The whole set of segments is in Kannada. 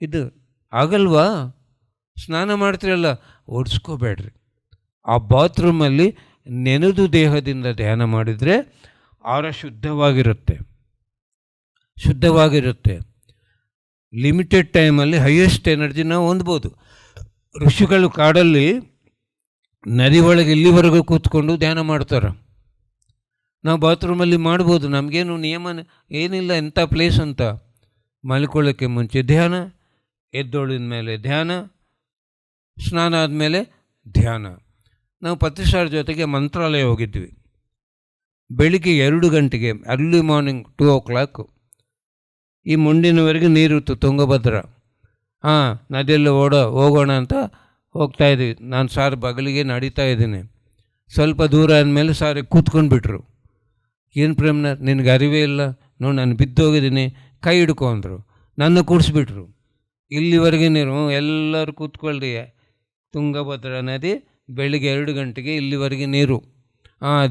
ಇದು ಆಗಲ್ವಾ? ಸ್ನಾನ ಮಾಡ್ತೀರಲ್ಲ, ಓಡಿಸ್ಕೋಬೇಡ್ರಿ. ಆ ಬಾತ್ರೂಮಲ್ಲಿ ನೆನೆದು ದೇಹದಿಂದ ಧ್ಯಾನ ಮಾಡಿದರೆ ಆರ ಶುದ್ಧವಾಗಿರುತ್ತೆ. ಲಿಮಿಟೆಡ್ ಟೈಮಲ್ಲಿ ಹೈಯೆಸ್ಟ್ ಎನರ್ಜಿ ನಾವು ಹೊಂದ್ಬೋದು. ಋಷಿಗಳು ಕಾಡಲ್ಲಿ ನದಿ ಒಳಗೆ ಇಲ್ಲಿವರೆಗೂ ಕೂತ್ಕೊಂಡು ಧ್ಯಾನ ಮಾಡ್ತಾರೆ. ನಾವು ಬಾತ್ರೂಮಲ್ಲಿ ಮಾಡ್ಬೋದು, ನಮಗೇನು ನಿಯಮ ಏನಿಲ್ಲ. ಎಂಥ ಪ್ಲೇಸ್ ಅಂತ. ಮಲ್ಕೊಳ್ಳೋಕ್ಕೆ ಮುಂಚೆ ಧ್ಯಾನ, ಎದ್ದೋಳಿದ ಮೇಲೆ ಧ್ಯಾನ, ಸ್ನಾನ ಆದಮೇಲೆ ಧ್ಯಾನ. ನಾವು ಪತ್ರಿಸಾರ ಜೊತೆಗೆ ಮಂತ್ರಾಲಯ ಹೋಗಿದ್ವಿ. ಬೆಳಿಗ್ಗೆ 2 ಗಂಟೆಗೆ, ಅರ್ಲಿ ಮಾರ್ನಿಂಗ್ 2 o'clock. ಈ ಮುಂಡಿನವರೆಗೆ ನೀರಿತ್ತು, ತುಂಗಭದ್ರ. ನದಿಯಲ್ಲಿ ಹೋಗೋಣ ಅಂತ ಹೋಗ್ತಾಯಿದ್ವಿ. ನಾನು ಸಾರ್ ಬಗಲಿಗೆ ನಡೀತಾ ಇದ್ದೀನಿ. ಸ್ವಲ್ಪ ದೂರ ಆದಮೇಲೆ ಸಾರಿಗೆ ಕೂತ್ಕೊಂಡ್ಬಿಟ್ರು. ಏನು ಪ್ರೇಮ್ನಾಥ್, ನಿನಗೆ ಅರಿವೇ ಇಲ್ಲ ನೋಡಿ, ನಾನು ಬಿದ್ದೋಗಿದ್ದೀನಿ, ಕೈ ಹಿಡ್ಕೊ ಅಂದರು. ನನ್ನ ಕೂಡಿಸ್ಬಿಟ್ರು. ಇಲ್ಲಿವರೆಗೆ ನೀರು, ಎಲ್ಲರೂ ಕೂತ್ಕೊಳ್ಳ್ರಿ, ತುಂಗಭದ್ರಾ ನದಿ, ಬೆಳಿಗ್ಗೆ 2 ಗಂಟೆಗೆ ಇಲ್ಲಿವರೆಗೆ ನೀರು.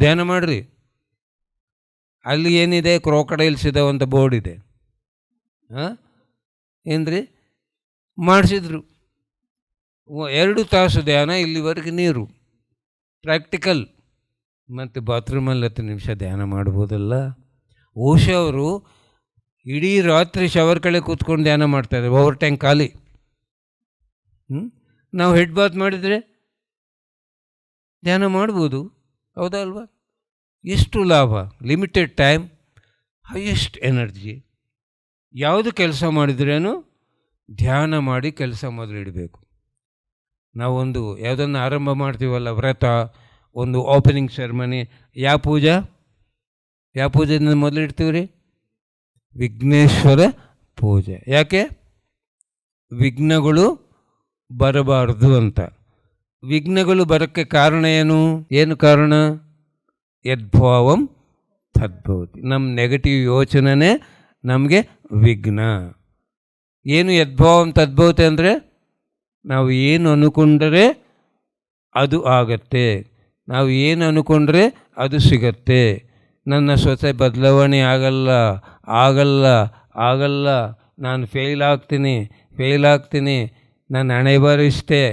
ಧ್ಯಾನ ಮಾಡಿರಿ. ಅಲ್ಲಿ ಏನಿದೆ, ಕ್ರೋಕಡೈಲ್ಸ್ ಇದಾವೆ ಅಂತ ಬೋರ್ಡ್ ಇದೆ. ಏನ್ರಿ ಮಾಡಿಸಿದ್ರು. 2 ತಾಸು ಧ್ಯಾನ, ಇಲ್ಲಿವರೆಗೆ ನೀರು. ಪ್ರಾಕ್ಟಿಕಲ್. ಮತ್ತು ಬಾತ್ರೂಮಲ್ಲಿ 10 ನಿಮಿಷ ಧ್ಯಾನ ಮಾಡ್ಬೋದಲ್ಲ. ಓಶೋ ಅವರು ಇಡೀ ರಾತ್ರಿ ಶವರ್ ಕಡೆ ಕೂತ್ಕೊಂಡು ಧ್ಯಾನ ಮಾಡ್ತಾಯಿದ್ದಾರೆ, ಓವರ್ ಟ್ಯಾಂಕ್ ಖಾಲಿ. ನಾವು ಹೆಡ್ ಬಾತ್ ಮಾಡಿದರೆ ಧ್ಯಾನ ಮಾಡ್ಬೋದು, ಹೌದಾ ಅಲ್ವಾ? ಎಷ್ಟು ಲಾಭ. Limited time, highest energy. ಯಾವುದು ಕೆಲಸ ಮಾಡಿದ್ರೇನು ಧ್ಯಾನ ಮಾಡಿ ಕೆಲಸ ಮೊದಲಿಡಬೇಕು. ನಾವೊಂದು ಯಾವುದನ್ನು ಆರಂಭ ಮಾಡ್ತೀವಲ್ಲ, ವ್ರತ, ಒಂದು ಓಪನಿಂಗ್ ಸೆರೆಮನಿ, ಯಾವ ಪೂಜೆಯಿಂದ ಮೊದಲಿಡ್ತೀವಿ ರೀ? ವಿಘ್ನೇಶ್ವರ ಪೂಜೆ. ಯಾಕೆ? ವಿಘ್ನಗಳು ಬರಬಾರ್ದು ಅಂತ. ವಿಘ್ನಗಳು ಬರೋಕ್ಕೆ ಕಾರಣ ಏನು ಕಾರಣ? ಯದ್ಭಾವಂ ತದ್ಭವತಿ. ನಮ್ಮ ನೆಗೆಟಿವ್ ಯೋಚನೆ ನಮಗೆ ವಿಘ್ನ. ಏನು ಯದ್ಭಾವಂ ತದ್ಭವತಿ ಅಂದರೆ, ನಾವು ಏನು ಅನ್ಕೊಂಡರೆ ಅದು ಆಗತ್ತೆ, ನಾವು ಏನು ಅನ್ಕೊಂಡ್ರೆ ಅದು ಸಿಗತ್ತೆ. ನನ್ನ ಸೊಸೆ ಬದಲಾವಣೆ ಆಗಲ್ಲ, ನಾನು ಫೇಲ್ ಆಗ್ತೀನಿ, ನನ್ನ ಹಣೆ ಬರ ಇಷ್ಟೇ.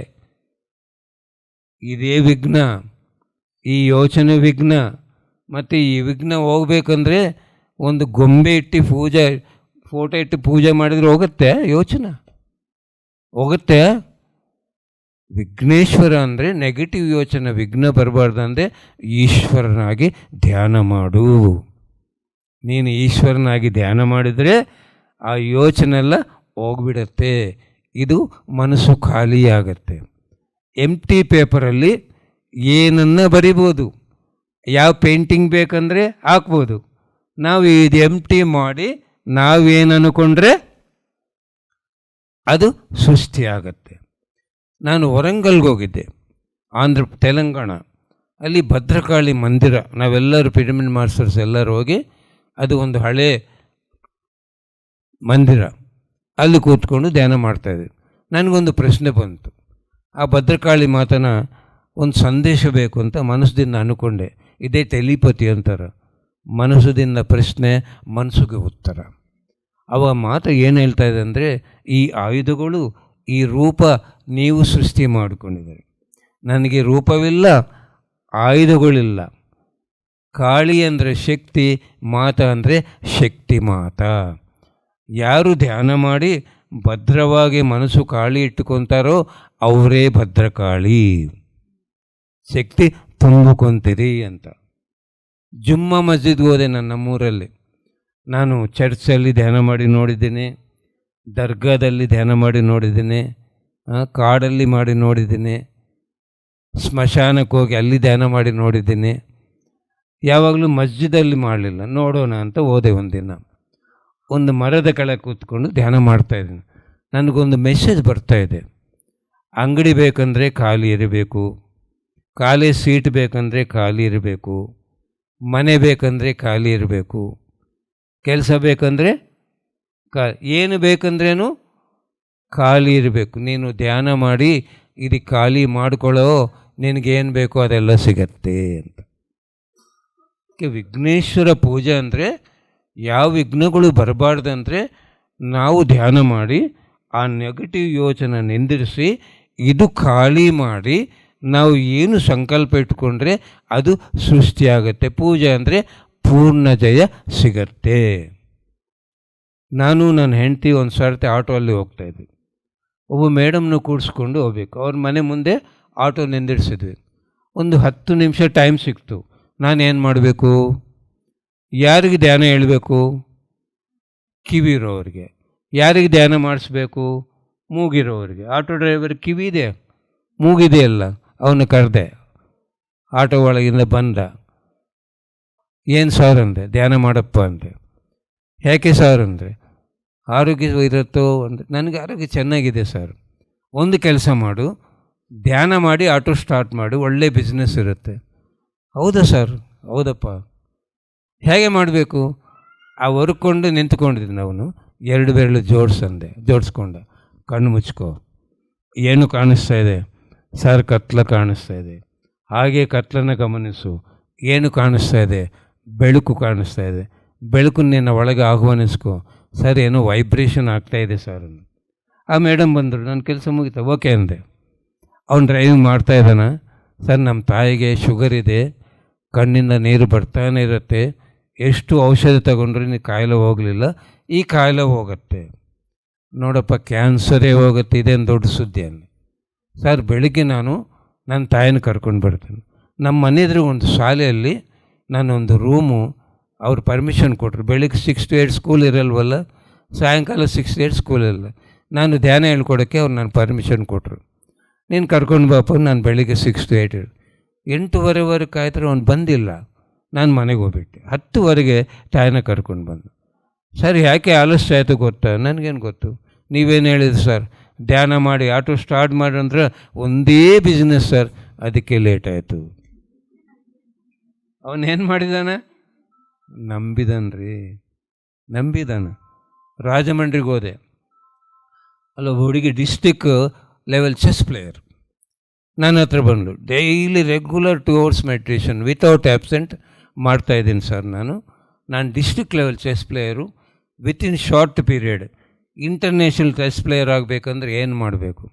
ಇದೇ ವಿಘ್ನ, ಈ ಯೋಚನೆ ವಿಘ್ನ. ಮತ್ತು ಈ ವಿಘ್ನ ಹೋಗ್ಬೇಕಂದ್ರೆ ಒಂದು ಗೊಂಬೆ ಇಟ್ಟು ಫೋಟೋ ಇಟ್ಟು ಪೂಜೆ ಮಾಡಿದರೆ ಹೋಗುತ್ತೆ ಯೋಚನೆ? ಹೋಗುತ್ತೆ? ವಿಘ್ನೇಶ್ವರ ಅಂದರೆ ನೆಗೆಟಿವ್ ಯೋಚನೆ, ವಿಘ್ನ ಬರಬಾರ್ದಂದರೆ ಈಶ್ವರನಾಗಿ ಧ್ಯಾನ ಮಾಡು. ನೀನು ಈಶ್ವರನಾಗಿ ಧ್ಯಾನ ಮಾಡಿದರೆ ಆ ಯೋಚನೆ ಎಲ್ಲ ಹೋಗ್ಬಿಡತ್ತೆ. ಇದು ಮನಸ್ಸು ಖಾಲಿಯಾಗತ್ತೆ. ಎಂಟಿ ಪೇಪರಲ್ಲಿ ಏನನ್ನ ಬರಿಬೋದು, ಯಾವ ಪೇಂಟಿಂಗ್ ಬೇಕಂದರೆ ಹಾಕ್ಬೋದು. ನಾವು ಇದು ಎಂಟಿ ಮಾಡಿ ನಾವೇನು ಅಂದ್ಕೊಂಡ್ರೆ ಅದು ಸೃಷ್ಟಿಯಾಗತ್ತೆ. ನಾನು ವರಂಗಲ್ಗೆ ಹೋಗಿದ್ದೆ, ತೆಲಂಗಾಣ. ಅಲ್ಲಿ ಭದ್ರಕಾಳಿ ಮಂದಿರ, ನಾವೆಲ್ಲರೂ ಪಿರಮಿಡ್ ಮಾಸ್ಟರ್ಸ್ ಎಲ್ಲರೂ ಹೋಗಿ, ಅದು ಒಂದು ಹಳೆ ಮಂದಿರ, ಅಲ್ಲಿ ಕೂತ್ಕೊಂಡು ಧ್ಯಾನ ಮಾಡ್ತಾಯಿದ್ದೆ. ನನಗೊಂದು ಪ್ರಶ್ನೆ ಬಂತು. ಆ ಭದ್ರಕಾಳಿ ಮಾತನ ಒಂದು ಸಂದೇಶ ಬೇಕು ಅಂತ ಮನಸ್ಸದಿಂದ ಅಂದ್ಕೊಂಡೆ. ಇದೇ ಟೆಲಿಪತಿ ಅಂತಾರೆ, ಮನಸ್ಸದಿಂದ ಪ್ರಶ್ನೆ, ಮನಸ್ಸಿಗೆ ಉತ್ತರ. ಅವ ಮಾತು ಏನು ಹೇಳ್ತಾ ಇದೆ ಅಂದರೆ, ಈ ಆಯುಧಗಳು, ಈ ರೂಪ ನೀವು ಸೃಷ್ಟಿ ಮಾಡಿಕೊಂಡಿದ್ದೀರಿ. ನನಗೆ ರೂಪವಿಲ್ಲ, ಆಯುಧಗಳಿಲ್ಲ. ಕಾಳಿ ಅಂದರೆ ಶಕ್ತಿ, ಮಾತ ಅಂದರೆ ಶಕ್ತಿ ಮಾತ. ಯಾರು ಧ್ಯಾನ ಮಾಡಿ ಭದ್ರವಾಗಿ ಮನಸ್ಸು ಕಾಳಿ ಇಟ್ಟುಕೊತಾರೋ ಅವರೇ ಭದ್ರಕಾಳಿ. ಶಕ್ತಿ ತುಂಬಿಕೊಂತೀರಿ ಅಂತ. ಜುಮ್ಮಾ ಮಸ್ಜಿದ್ಗೆ ಹೋದೆ ನಮ್ಮೂರಲ್ಲಿ. ನಾನು ಚರ್ಚಲ್ಲಿ ಧ್ಯಾನ ಮಾಡಿ ನೋಡಿದ್ದೀನಿ, ದರ್ಗಾದಲ್ಲಿ ಧ್ಯಾನ ಮಾಡಿ ನೋಡಿದ್ದೀನಿ, ಕಾಡಲ್ಲಿ ಮಾಡಿ ನೋಡಿದ್ದೀನಿ, ಸ್ಮಶಾನಕ್ಕೆ ಹೋಗಿ ಅಲ್ಲಿ ಧ್ಯಾನ ಮಾಡಿ ನೋಡಿದ್ದೀನಿ. ಯಾವಾಗಲೂ ಮಸ್ಜಿದಲ್ಲಿ ಮಾಡಲಿಲ್ಲ, ನೋಡೋಣ ಅಂತ ಹೋದೆ. ಒಂದಿನ ಒಂದು ಮರದ ಕೆಳಗೆ ಕೂತ್ಕೊಂಡು ಧ್ಯಾನ ಮಾಡ್ತಾಯಿದ್ದೀನಿ. ನನಗೊಂದು ಮೆಸೇಜ್ ಬರ್ತಾಯಿದೆ, ಅಂಗಡಿ ಬೇಕಂದರೆ ಖಾಲಿ ಇರಬೇಕು, ಖಾಲಿ ಸೀಟ್ ಬೇಕಂದರೆ ಖಾಲಿ ಇರಬೇಕು, ಮನೆ ಬೇಕಂದರೆ ಖಾಲಿ ಇರಬೇಕು, ಕೆಲಸ ಬೇಕಂದರೆ ಏನು ಬೇಕಂದ್ರೇನು ಖಾಲಿ ಇರಬೇಕು. ನೀನು ಧ್ಯಾನ ಮಾಡಿ ಇದು ಖಾಲಿ ಮಾಡ್ಕೊಳ್ಳೋ, ನಿನಗೇನು ಬೇಕೋ ಅದೆಲ್ಲ ಸಿಗತ್ತೆ ಅಂತ. ವಿಘ್ನೇಶ್ವರ ಪೂಜೆ ಅಂದರೆ ಯಾವ ವಿಘ್ನಗಳು ಬರಬಾರ್ದಂದರೆ ನಾವು ಧ್ಯಾನ ಮಾಡಿ ಆ ನೆಗೆಟಿವ್ ಯೋಚನೆ ನಿಂದಿರಿಸಿ ಇದು ಖಾಲಿ ಮಾಡಿ ನಾವು ಏನು ಸಂಕಲ್ಪ ಇಟ್ಕೊಂಡ್ರೆ ಅದು ಸೃಷ್ಟಿಯಾಗತ್ತೆ. ಪೂಜೆ ಅಂದರೆ ಪೂರ್ಣ ಜಯ ಸಿಗತ್ತೆ. ನಾನು ನನ್ನ ಹೆಂಡತಿ ಒಂದು ಸರ್ತಿ ಆಟೋಲ್ಲಿ ಹೋಗ್ತಾಯಿದ್ವಿ. ಒಬ್ಬ ಮೇಡಮ್ನ ಕೂಡಿಸ್ಕೊಂಡು ಹೋಗ್ಬೇಕು. ಅವ್ರ ಮನೆ ಮುಂದೆ ಆಟೋ ನಿಂದಿರಿಸಿದ್ವಿ. ಒಂದು 10 ನಿಮಿಷ ಟೈಮ್ ಸಿಕ್ತು. ನಾನೇನು ಮಾಡಬೇಕು? ಯಾರಿಗೆ ಧ್ಯಾನ ಹೇಳಬೇಕು? ಕಿವಿರೋರಿಗೆ. ಯಾರಿಗೆ ಧ್ಯಾನ ಮಾಡಿಸ್ಬೇಕು? ಮೂಗಿರೋರಿಗೆ. ಆಟೋ ಡ್ರೈವರ್ ಕಿವಿ ಇದೆ, ಮೂಗಿದೆ ಅಲ್ಲ. ಅವನು ಕರೆದೆ, ಆಟೋ ಒಳಗಿಂದ ಬಂದ. ಏನು ಸರ್ ಅಂದೆ. ಧ್ಯಾನ ಮಾಡಪ್ಪ ಅಂದೆ. ಯಾಕೆ ಸರ್ ಅಂದರೆ ಆರೋಗ್ಯ ಇರುತ್ತೋ ಅಂದರೆ ನನಗೆ ಆರೋಗ್ಯ ಚೆನ್ನಾಗಿದೆ ಸರ್. ಒಂದು ಕೆಲಸ ಮಾಡು, ಧ್ಯಾನ ಮಾಡಿ ಆಟೋ ಸ್ಟಾರ್ಟ್ ಮಾಡು, ಒಳ್ಳೆ ಬಿಸ್ನೆಸ್ ಇರುತ್ತೆ. ಹೌದಾ ಸರ್? ಹೌದಪ್ಪ. ಹೇಗೆ ಮಾಡಬೇಕು? ಆ ಹೊರ್ಕೊಂಡು ನಿಂತ್ಕೊಂಡಿದ್ದೀನಿ. ಅವನು 2 ಬೆರಳು ಜೋಡಿಸ್ಕೊಂಡ. ಕಣ್ಣು ಮುಚ್ಕೋ. ಏನು ಕಾಣಿಸ್ತಾ ಇದೆ ಸರ್? ಕತ್ಲ ಕಾಣಿಸ್ತಾ ಇದೆ. ಹಾಗೆ ಕತ್ಲನ್ನು ಗಮನಿಸು. ಏನು ಕಾಣಿಸ್ತಾ ಇದೆ? ಬೆಳಕು ಕಾಣಿಸ್ತಾ ಇದೆ. ಬೆಳಕು ನಿನ್ನ ಒಳಗೆ ಆಹ್ವಾನಿಸ್ಕೋ. ಸರ್ ಏನೋ ವೈಬ್ರೇಷನ್ ಆಗ್ತಾಯಿದೆ ಸರ್. ಆ ಮೇಡಮ್ ಬಂದರು. ನನ್ನ ಕೆಲಸ ಮುಗಿತಾ? ಓಕೆ ಅಂದೆ. ಅವ್ನು ಡ್ರೈವಿಂಗ್ ಮಾಡ್ತಾಯಿದ್ದಾನ. ಸರ್ ನಮ್ಮ ತಾಯಿಗೆ ಶುಗರ್ ಇದೆ, ಕಣ್ಣಿಂದ ನೀರು ಬರ್ತಾನೆ ಇರುತ್ತೆ, ಎಷ್ಟು ಔಷಧ ತಗೊಂಡ್ರೆ ನೀನು ಕಾಯಿಲೆ ಹೋಗಲಿಲ್ಲ, ಈ ಕಾಯಿಲೆ ಹೋಗುತ್ತೆ ನೋಡಪ್ಪ, ಕ್ಯಾನ್ಸರೇ ಹೋಗುತ್ತೆ, ಇದೇನು ದೊಡ್ಡ ಸುದ್ದಿ ಅನ್ನಿ. ಸರ್ ಬೆಳಿಗ್ಗೆ ನಾನು ನನ್ನ ತಾಯಿನ ಕರ್ಕೊಂಡು ಬರ್ತೀನಿ. ನಮ್ಮ ಮನೆ ಎದುರು ಒಂದು ಶಾಲೆಯಲ್ಲಿ ನಾನೊಂದು ರೂಮು ಅವ್ರು ಪರ್ಮಿಷನ್ ಕೊಟ್ಟರು. ಬೆಳಿಗ್ಗೆ 6 to 8 ಸ್ಕೂಲ್ ಇರಲ್ವಲ್ಲ, ಸಾಯಂಕಾಲ 6 to 8 ಸ್ಕೂಲ್ ಇರಲ್ಲ. ನಾನು ಧ್ಯಾನ ಹೇಳ್ಕೊಡೋಕ್ಕೆ ಅವ್ರು ನಾನು ಪರ್ಮಿಷನ್ ಕೊಟ್ಟರು. ನೀನು ಕರ್ಕೊಂಡು ಬಾಪ. ನಾನು ಬೆಳಿಗ್ಗೆ 6 to 8 8:15 ಕಾಯ್ತಾರೆ. ಅವ್ನು ಬಂದಿಲ್ಲ. ನಾನು ಮನೆಗೆ ಹೋಗ್ಬಿಟ್ಟೆ. 10:00 ತಾಯಿನ ಕರ್ಕೊಂಡು ಬಂದು. ಸರ್ ಯಾಕೆ ಆಲಸ್ಯ ಆಯಿತು ಗೊತ್ತಾ? ನನಗೇನು ಗೊತ್ತು. ನೀವೇನು ಹೇಳಿದ್ರಿ ಸರ್? ಧ್ಯಾನ ಮಾಡಿ ಆಟೋ ಸ್ಟಾರ್ಟ್ ಮಾಡಿ ಅಂದ್ರೆ ಒಂದೇ ಬಿಸ್ನೆಸ್ ಸರ್, ಅದಕ್ಕೆ ಲೇಟ್ ಆಯಿತು. ಅವನೇನು ಮಾಡಿದಾನೆ? ನಂಬಿದಾನೆ. ರಾಜಮಂಡ್ರಿಗೆ ಹೋದೆ. ಅಲ್ಲ, ಹುಡುಗಿ ಡಿಸ್ಟಿಕ್ ಲೆವೆಲ್ ಚೆಸ್ ಪ್ಲೇಯರ್ ನನ್ನ ಹತ್ರ ಬಂದು daily regular 2 hours meditation without absent ಮಾಡ್ತಾಯಿದ್ದೀನಿ ಸರ್. ನಾನು district level chess player. Within short period international chess player ಆಗಬೇಕಂದ್ರೆ ಏನು ಮಾಡಬೇಕು?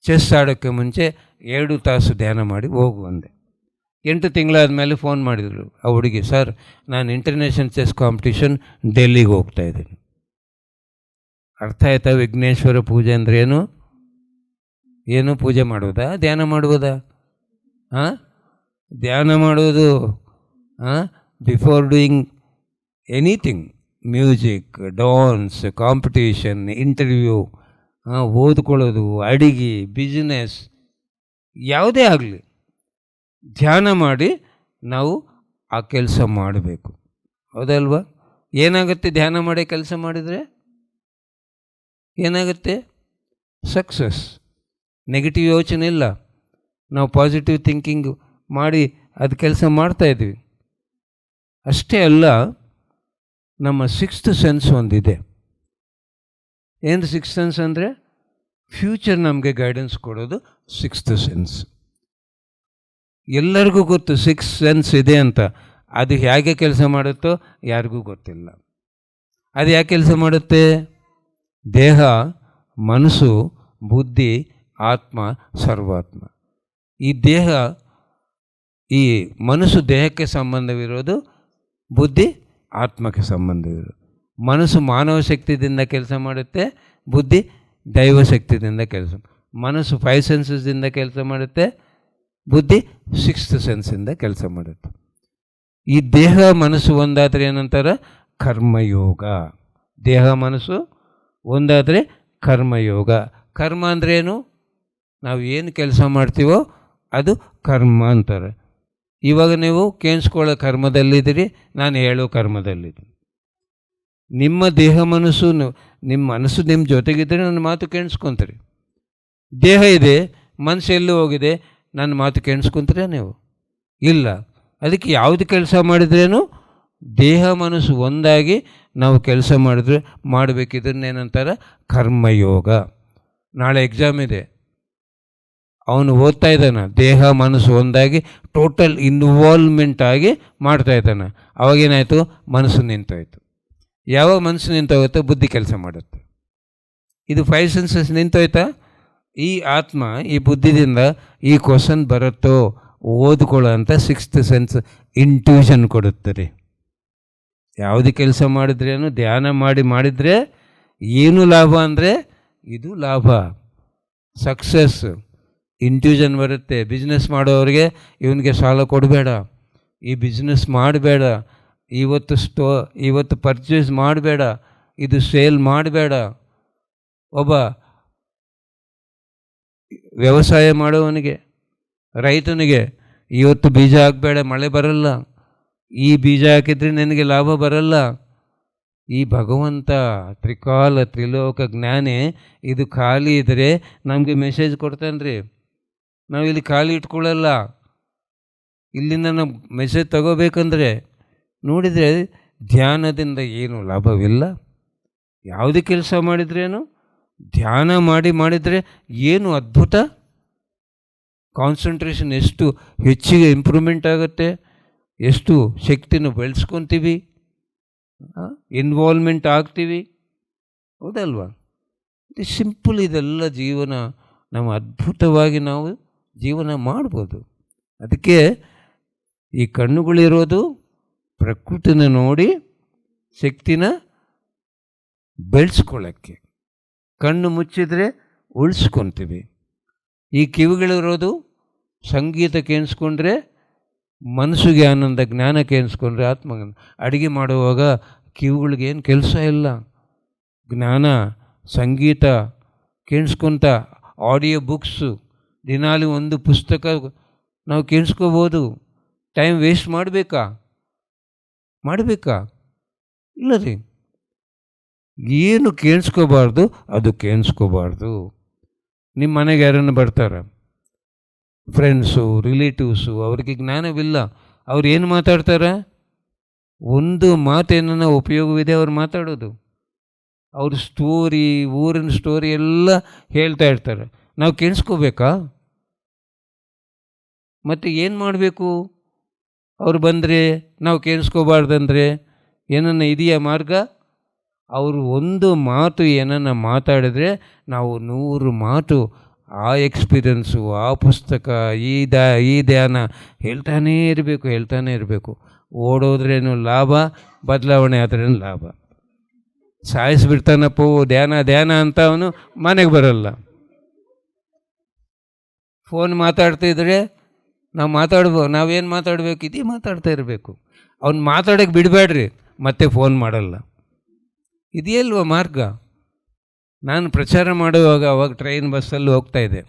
ಚೆಸ್ ಆಡೋಕ್ಕೆ ಮುಂಚೆ 2 ತಾಸು ಧ್ಯಾನ ಮಾಡಿ ಹೋಗು ಅಂದೆ. 8 ತಿಂಗಳಾದಮೇಲೆ ಫೋನ್ ಮಾಡಿದರು ಆ ಹುಡುಗಿ. ಸರ್ ನಾನು ಇಂಟರ್ನ್ಯಾಷನಲ್ ಚೆಸ್ ಕಾಂಪಿಟೇಷನ್ ಡೆಲ್ಲಿಗೆ ಹೋಗ್ತಾಯಿದ್ದೀನಿ. ಅರ್ಥ ಆಯ್ತಾ? ವಿಘ್ನೇಶ್ವರ ಪೂಜೆ ಅಂದರೆ ಏನು ಪೂಜೆ ಮಾಡೋದಾ? ಧ್ಯಾನ ಮಾಡುವುದಾ? ಧ್ಯಾನ ಮಾಡೋದು before doing anything, music, dance, competition, interview, ಓದ್ಕೊಳ್ಳೋದು, ಅಡಿಗೆ, ಬಿಸ್ನೆಸ್, ಯಾವುದೇ ಆಗಲಿ ಧ್ಯಾನ ಮಾಡಿ ನಾವು ಆ ಕೆಲಸ ಮಾಡಬೇಕು. ಹೌದಲ್ವಾ? ಏನಾಗುತ್ತೆ ಧ್ಯಾನ ಮಾಡಿ ಕೆಲಸ ಮಾಡಿದರೆ? ಏನಾಗುತ್ತೆ? ಸಕ್ಸಸ್. ನೆಗೆಟಿವ್ ಯೋಚನೆ ಇಲ್ಲ. ನಾವು ಪಾಸಿಟಿವ್ ಥಿಂಕಿಂಗ್ ಮಾಡಿ ಅದು ಕೆಲಸ ಮಾಡ್ತಾಯಿದ್ವಿ. ಅಷ್ಟೇ ಅಲ್ಲ, ನಮ್ಮ 6th ಸೆನ್ಸ್ ಒಂದಿದೆ. ಏನು 6th ಸೆನ್ಸ್ ಅಂದರೆ? ಫ್ಯೂಚರ್ ನಮಗೆ ಗೈಡೆನ್ಸ್ ಕೊಡೋದು 6th ಸೆನ್ಸ್. ಎಲ್ಲರಿಗೂ ಗೊತ್ತು 6th ಸೆನ್ಸ್ ಇದೆ ಅಂತ. ಅದು ಹೇಗೆ ಕೆಲಸ ಮಾಡುತ್ತೋ ಯಾರಿಗೂ ಗೊತ್ತಿಲ್ಲ. ಅದು ಯಾಕೆ ಕೆಲಸ ಮಾಡುತ್ತೆ? ದೇಹ, ಮನಸ್ಸು, ಬುದ್ಧಿ, ಆತ್ಮ, ಸರ್ವಾತ್ಮ. ಈ ಮನಸ್ಸು ದೇಹಕ್ಕೆ ಸಂಬಂಧವಿರೋದು, ಬುದ್ಧಿ ಆತ್ಮಕ್ಕೆ ಸಂಬಂಧವಿರೋದು. ಮನಸ್ಸು ಮಾನವ ಶಕ್ತಿಯಿಂದ ಕೆಲಸ ಮಾಡುತ್ತೆ, ಬುದ್ಧಿ ದೈವ ಶಕ್ತಿಯಿಂದ ಕೆಲಸ. ಮನಸ್ಸು 5 ಸೆನ್ಸಸ್ದಿಂದ ಕೆಲಸ ಮಾಡುತ್ತೆ, ಬುದ್ಧಿ 6th ಸೆನ್ಸಿಂದ ಕೆಲಸ ಮಾಡುತ್ತೆ. ಈ ದೇಹ ಮನಸ್ಸು ಒಂದಾದರೆ ಏನಂತಾರೆ? ಕರ್ಮಯೋಗ. ದೇಹ ಮನಸ್ಸು ಒಂದಾದರೆ ಕರ್ಮಯೋಗ. ಕರ್ಮ ಅಂದ್ರೇನು? ನಾವು ಏನು ಕೆಲಸ ಮಾಡ್ತೀವೋ ಅದು ಕರ್ಮ ಅಂತಾರೆ. ಇವಾಗ ನೀವು ಕೇಳಿಸ್ಕೊಳ್ಳೋ ಕರ್ಮದಲ್ಲಿದ್ದೀರಿ, ನಾನು ಹೇಳೋ ಕರ್ಮದಲ್ಲಿದ್ದೀನಿ. ನಿಮ್ಮ ದೇಹ ಮನಸ್ಸು, ನಿಮ್ಮ ಮನಸ್ಸು ನಿಮ್ಮ ಜೊತೆಗಿದ್ದರೆ ನನ್ನ ಮಾತು ಕೇಳಿಸ್ಕೊತೀರಿ. ದೇಹ ಇದೆ, ಮನಸ್ಸು ಎಲ್ಲೂ ಹೋಗಿದೆ, ನನ್ನ ಮಾತು ಕೇಳಿಸ್ಕೊತೀರಾ ನೀವು? ಇಲ್ಲ. ಅದಕ್ಕೆ ಯಾವುದು ಕೆಲಸ ಮಾಡಿದ್ರೇನು ದೇಹ ಮನಸ್ಸು ಒಂದಾಗಿ ನಾವು ಕೆಲಸ ಮಾಡಿದ್ರೆ ಮಾಡಬೇಕಿದ್ರನ್ನೇನಂತಾರೆ? ಕರ್ಮಯೋಗ. ನಾಳೆ ಎಕ್ಸಾಮ್ ಇದೆ, ಅವನು ಓದ್ತಾ ಇದ್ದಾನೆ, ದೇಹ ಮನಸ್ಸು ಒಂದಾಗಿ ಟೋಟಲ್ ಇನ್ವಾಲ್ವ್ಮೆಂಟ್ ಆಗಿ ಮಾಡ್ತಾ ಇದ್ದಾನೆ. ಅವಾಗೇನಾಯಿತು, ಮನಸ್ಸು ನಿಂತೋಯ್ತು. ಯಾವಾಗ ಮನಸ್ಸು ನಿಂತೋಗುತ್ತೋ ಬುದ್ಧಿ ಕೆಲಸ ಮಾಡುತ್ತೆ. ಇದು 5 ಸೆನ್ಸಸ್ ನಿಂತೋಯ್ತಾ, ಈ ಆತ್ಮ ಈ ಬುದ್ಧಿದಿಂದ ಈ ಕ್ವಶನ್ ಬರುತ್ತೋ ಓದ್ಕೊಳ್ಳೋ ಅಂತ 6th ಸೆನ್ಸ್ ಇಂಟ್ಯೂಷನ್ ಕೊಡುತ್ತದೆ. ಯಾವುದೇ ಕೆಲಸ ಮಾಡಿದ್ರೇನು ಧ್ಯಾನ ಮಾಡಿದರೆ ಏನು ಲಾಭ ಅಂದರೆ ಇದು ಲಾಭ, ಸಕ್ಸಸ್. ಇಂಟ್ಯೂಷನ್ ಬರುತ್ತೆ. ಬಿಸ್ನೆಸ್ ಮಾಡೋರಿಗೆ ಇವನಿಗೆ ಸಾಲ ಕೊಡಬೇಡ, ಈ ಬಿಸ್ನೆಸ್ ಮಾಡಬೇಡ, ಇವತ್ತು ಪರ್ಚೇಸ್ ಮಾಡಬೇಡ, ಇದು ಸೇಲ್ ಮಾಡಬೇಡ. ಒಬ್ಬ ವ್ಯವಸಾಯ ಮಾಡೋವನಿಗೆ, ರೈತನಿಗೆ ಇವತ್ತು ಬೀಜ ಹಾಕಬೇಡ, ಮಳೆ ಬರಲ್ಲ, ಈ ಬೀಜ ಹಾಕಿದರೆ ನನಗೆ ಲಾಭ ಬರಲ್ಲ. ಈ ಭಗವಂತ ತ್ರಿಲೋಕ ಜ್ಞಾನಿ ಇದು ಖಾಲಿ ಇದ್ದರೆ ನಮಗೆ ಮೆಸೇಜ್ ಕೊಡ್ತಾನೆ ರೀ. ನಾವಿಲ್ಲಿ ಖಾಲಿ ಇಟ್ಕೊಳ್ಳಲ್ಲ, ಇಲ್ಲಿಂದ ನಾವು ಮೆಸೇಜ್ ತಗೋಬೇಕಂದ್ರೆ ನೋಡಿದರೆ ಧ್ಯಾನದಿಂದ ಏನು ಲಾಭವಿಲ್ಲ. ಯಾವುದೇ ಕೆಲಸ ಮಾಡಿದ್ರೇನು ಧ್ಯಾನ ಮಾಡಿದರೆ ಏನು ಅದ್ಭುತ. ಕಾನ್ಸಂಟ್ರೇಷನ್ ಎಷ್ಟು ಹೆಚ್ಚಿಗೆ ಇಂಪ್ರೂವ್ಮೆಂಟ್ ಆಗುತ್ತೆ, ಎಷ್ಟು ಶಕ್ತಿನ ಬೆಳೆಸ್ಕೊತೀವಿ, ಇನ್ವಾಲ್ವ್ಮೆಂಟ್ ಆಗ್ತೀವಿ, ಹೌದಲ್ವಾ? ಇದು ಸಿಂಪಲ್. ಇದೆಲ್ಲ ಜೀವನ ನಾವು ಅದ್ಭುತವಾಗಿ ನಾವು ಜೀವನ ಮಾಡ್ಬೋದು. ಅದಕ್ಕೆ ಈ ಕಣ್ಣುಗಳಿರೋದು ಪ್ರಕೃತಿನ ನೋಡಿ ಶಕ್ತಿನ ಬೆಳೆಸ್ಕೊಳ್ಳೋಕ್ಕೆ. ಕಣ್ಣು ಮುಚ್ಚಿದರೆ ಉಳಿಸ್ಕೊತೀವಿ. ಈ ಕಿವಿಗಳಿರೋದು ಸಂಗೀತ ಕೇಳಿಸ್ಕೊಂಡ್ರೆ ಮನಸ್ಸಿಗೆ ಆನಂದ, ಜ್ಞಾನ ಕೇಳಿಸ್ಕೊಂಡ್ರೆ ಆತ್ಮ. ಅಡುಗೆ ಮಾಡುವಾಗ ಕಿವಿಗಳಿಗೇನು ಕೆಲಸ ಇಲ್ಲ, ಜ್ಞಾನ ಸಂಗೀತ ಕೇಳಿಸ್ಕೊಂತ, ಆಡಿಯೋ ಬುಕ್ಸು ದಿನಾಲು ಒಂದು ಪುಸ್ತಕ ನಾವು ಕೇಳಿಸ್ಕೋಬೋದು. ಟೈಮ್ ವೇಸ್ಟ್ ಮಾಡಬೇಕಾ ಇಲ್ಲ ರೀ. ಏನು ಕೇಳಿಸ್ಕೋಬಾರ್ದು ಅದು ಕೇಳಿಸ್ಕೋಬಾರ್ದು. ನಿಮ್ಮ ಮನೆಗೆ ಯಾರನ್ನು ಬರ್ತಾರೆ, ಫ್ರೆಂಡ್ಸು ರಿಲೇಟಿವ್ಸು, ಅವ್ರಿಗೆ ಜ್ಞಾನವಿಲ್ಲ, ಅವ್ರು ಏನು ಮಾತಾಡ್ತಾರೆ, ಒಂದು ಮಾತೇನ ಉಪಯೋಗವಿದೆ ಅವ್ರು ಮಾತಾಡೋದು. ಅವ್ರ ಸ್ಟೋರಿ, ಊರಿನ ಸ್ಟೋರಿ ಎಲ್ಲ ಹೇಳ್ತಾ ಇರ್ತಾರೆ. ನಾವು ಕೇಳಿಸ್ಕೋಬೇಕಾ? ಮತ್ತು ಏನು ಮಾಡಬೇಕು? ಅವ್ರು ಬಂದರೆ ನಾವು ಕೇಳಿಸ್ಕೋಬಾರ್ದಂದ್ರೆ ಏನನ್ನ ಇದೆಯಾ ಮಾರ್ಗ? ಅವರು ಒಂದು ಮಾತು ಏನನ್ನ ಮಾತಾಡಿದ್ರೆ ನಾವು 100 ಮಾತು ಆ ಎಕ್ಸ್ಪೀರಿಯನ್ಸು, ಆ ಪುಸ್ತಕ, ಈ ಧ್ಯಾನ ಹೇಳ್ತಾನೇ ಇರಬೇಕು. ಓಡೋದ್ರೇನು ಲಾಭ, ಬದಲಾವಣೆ ಆದ್ರೇನು ಲಾಭ. ಸಾಯಿಸ್ಬಿಡ್ತಾನಪ್ಪೋ ಧ್ಯಾನ ಅಂತ ಅವನು ಮನೆಗೆ ಬರಲ್ಲ. ಫೋನ್ ಮಾತಾಡ್ತಿದ್ರೆ ನಾವೇನು ಮಾತಾಡಬೇಕು, ಇದೇ ಮಾತಾಡ್ತಾ ಇರಬೇಕು. ಅವ್ನು ಮಾತಾಡೋಕ್ಕೆ ಬಿಡಬೇಡ್ರಿ, ಮತ್ತೆ ಫೋನ್ ಮಾಡಲ್ಲ. ಇದೆಯಲ್ವ ಮಾರ್ಗ? ನಾನು ಪ್ರಚಾರ ಮಾಡುವಾಗ ಅವಾಗ ಟ್ರೈನ್ ಬಸ್ಸಲ್ಲಿ ಹೋಗ್ತಾಯಿದ್ದೆ.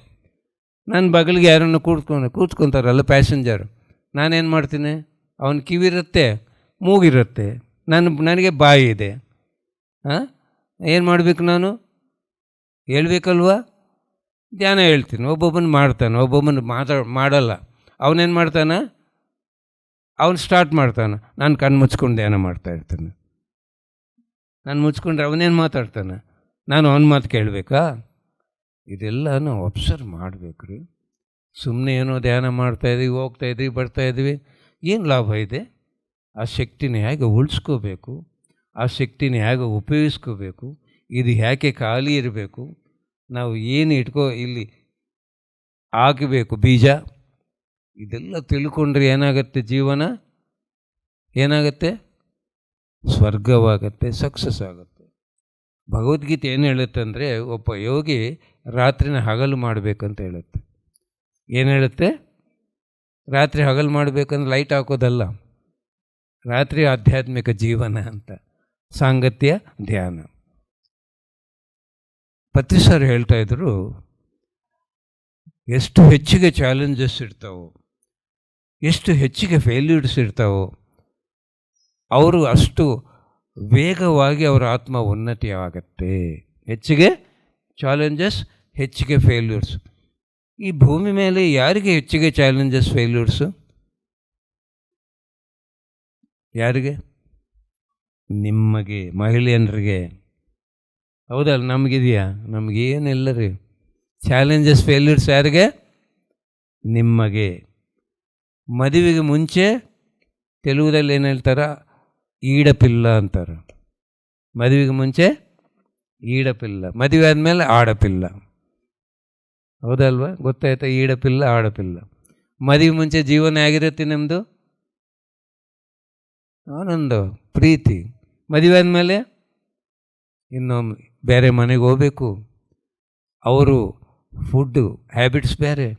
ನನ್ನ ಬಗಲಿಗೆ ಯಾರನ್ನು ಕೂತ್ಕೊತಾರಲ್ಲ ಪ್ಯಾಸೆಂಜರ್, ನಾನೇನು ಮಾಡ್ತೀನಿ, ಅವನ ಕಿವಿರುತ್ತೆ, ಮೂಗಿರುತ್ತೆ, ನನಗೆ ಬಾಯಿ ಇದೆ. ಏನು ಮಾಡಬೇಕು ನಾನು? ಹೇಳ್ಬೇಕಲ್ವ? ಧ್ಯಾನ ಹೇಳ್ತೀನಿ. ಒಬ್ಬೊಬ್ಬನು ಮಾಡ್ತಾನೆ, ಒಬ್ಬೊಬ್ಬನು ಮಾಡಲ್ಲ. ಅವನೇನು ಮಾಡ್ತಾನೆ, ಅವನು ಸ್ಟಾರ್ಟ್ ಮಾಡ್ತಾನೆ, ನಾನು ಕಣ್ಣು ಮುಚ್ಕೊಂಡು ಧ್ಯಾನ ಮಾಡ್ತಾಯಿರ್ತಾನೆ. ನಾನು ಮುಚ್ಕೊಂಡ್ರೆ ಅವನೇನು ಮಾತಾಡ್ತಾನೆ, ನಾನು ಅವನ ಮಾತು ಕೇಳಬೇಕಾ? ಇದೆಲ್ಲ ನಾವು ಅಬ್ಸರ್ವ್ ಮಾಡಬೇಕು ರೀ. ಸುಮ್ಮನೆ ಏನೋ ಧ್ಯಾನ ಮಾಡ್ತಾಯಿದ್ವಿ, ಹೋಗ್ತಾಯಿದ್ವಿ, ಬರ್ತಾಯಿದ್ವಿ, ಏನು ಲಾಭ ಇದೆ? ಆ ಶಕ್ತಿನ ಹೇಗೆ ಉಳಿಸ್ಕೋಬೇಕು, ಆ ಶಕ್ತಿನ ಹೇಗೆ ಉಪಯೋಗಿಸ್ಕೋಬೇಕು, ಇದು ಯಾಕೆ ಖಾಲಿ ಇರಬೇಕು, ನಾವು ಏನು ಇಲ್ಲಿ ಹಾಕಬೇಕು ಬೀಜ, ಇದೆಲ್ಲ ತಿಳ್ಕೊಂಡ್ರೆ ಏನಾಗುತ್ತೆ, ಜೀವನ ಏನಾಗುತ್ತೆ, ಸ್ವರ್ಗವಾಗತ್ತೆ, ಸಕ್ಸಸ್ ಆಗುತ್ತೆ. ಭಗವದ್ಗೀತೆ ಏನು ಹೇಳುತ್ತೆ ಅಂದರೆ, ಒಬ್ಬ ಯೋಗಿ ರಾತ್ರಿನ ಹಗಲು ಮಾಡಬೇಕಂತ ಹೇಳುತ್ತೆ. ಏನು ಹೇಳುತ್ತೆ? ರಾತ್ರಿ ಹಗಲು ಮಾಡಬೇಕಂದ್ರೆ ಲೈಟ್ ಹಾಕೋದಲ್ಲ, ರಾತ್ರಿ ಆಧ್ಯಾತ್ಮಿಕ ಜೀವನ ಅಂತ, ಸಾಂಗತ್ಯ ಧ್ಯಾನ. ಪತ್ರಿ ಸರ್ ಹೇಳ್ತಾಯಿದ್ರು, ಎಷ್ಟು ಹೆಚ್ಚಿಗೆ ಚಾಲೆಂಜಸ್ ಇರ್ತಾವೋ, ಎಷ್ಟು ಹೆಚ್ಚಿಗೆ ಫೇಲ್ಯೂರ್ಸ್ ಇರ್ತಾವೋ, ಅವರು ಅಷ್ಟು ವೇಗವಾಗಿ ಅವರ ಆತ್ಮ ಉನ್ನತಿ ಆಗುತ್ತೆ. ಹೆಚ್ಚಿಗೆ ಚಾಲೆಂಜಸ್, ಹೆಚ್ಚಿಗೆ ಫೇಲ್ಯೂರ್ಸ್. ಈ ಭೂಮಿ ಮೇಲೆ ಯಾರಿಗೆ ಹೆಚ್ಚಿಗೆ ಚಾಲೆಂಜಸ್, ಫೇಲ್ಯೂರ್ಸು? ಯಾರಿಗೆ? ನಿಮಗೆ, ಮಹಿಳೆಯರಿಗೆ. ಹೌದಲ್ಲ? ನಮಗಿದೆಯಾ? ನಮಗೇನಿಲ್ಲ ರೀ. ಚಾಲೆಂಜಸ್ ಫೇಲ್ಯೂರ್ಸ್ ಯಾರಿಗೆ? ನಿಮಗೆ. ಮದುವೆಗೆ ಮುಂಚೆ ತೆಲುಗುದಲ್ಲಿ ಏನು ಹೇಳ್ತಾರೆ? ಈಡಪಿಲ್ಲ ಅಂತಾರೆ. ಮದುವೆಗೆ ಮುಂಚೆ ಈಡಪಿಲ್ಲ, ಮದುವೆ ಆದಮೇಲೆ ಆಡಪಿಲ್ಲ. ಹೌದಲ್ವ? ಗೊತ್ತಾಯ್ತಾ? ಈಡಪಿಲ್ಲ ಆಡಪಿಲ್ಲ. ಮದುವೆ ಮುಂಚೆ ಜೀವನ ಆಗಿರುತ್ತೆ ನಿಮ್ಮದು, ಆನಂದ ಪ್ರೀತಿ. ಮದುವೆ ಆದಮೇಲೆ ಇನ್ನೊಮ್ಮೆ ಬೇರೆ ಮನೆಗೆ ಹೋಗ್ಬೇಕು, ಅವರು ಫುಡ್ಡು ಹ್ಯಾಬಿಟ್ಸ್ ಬೇರೆ,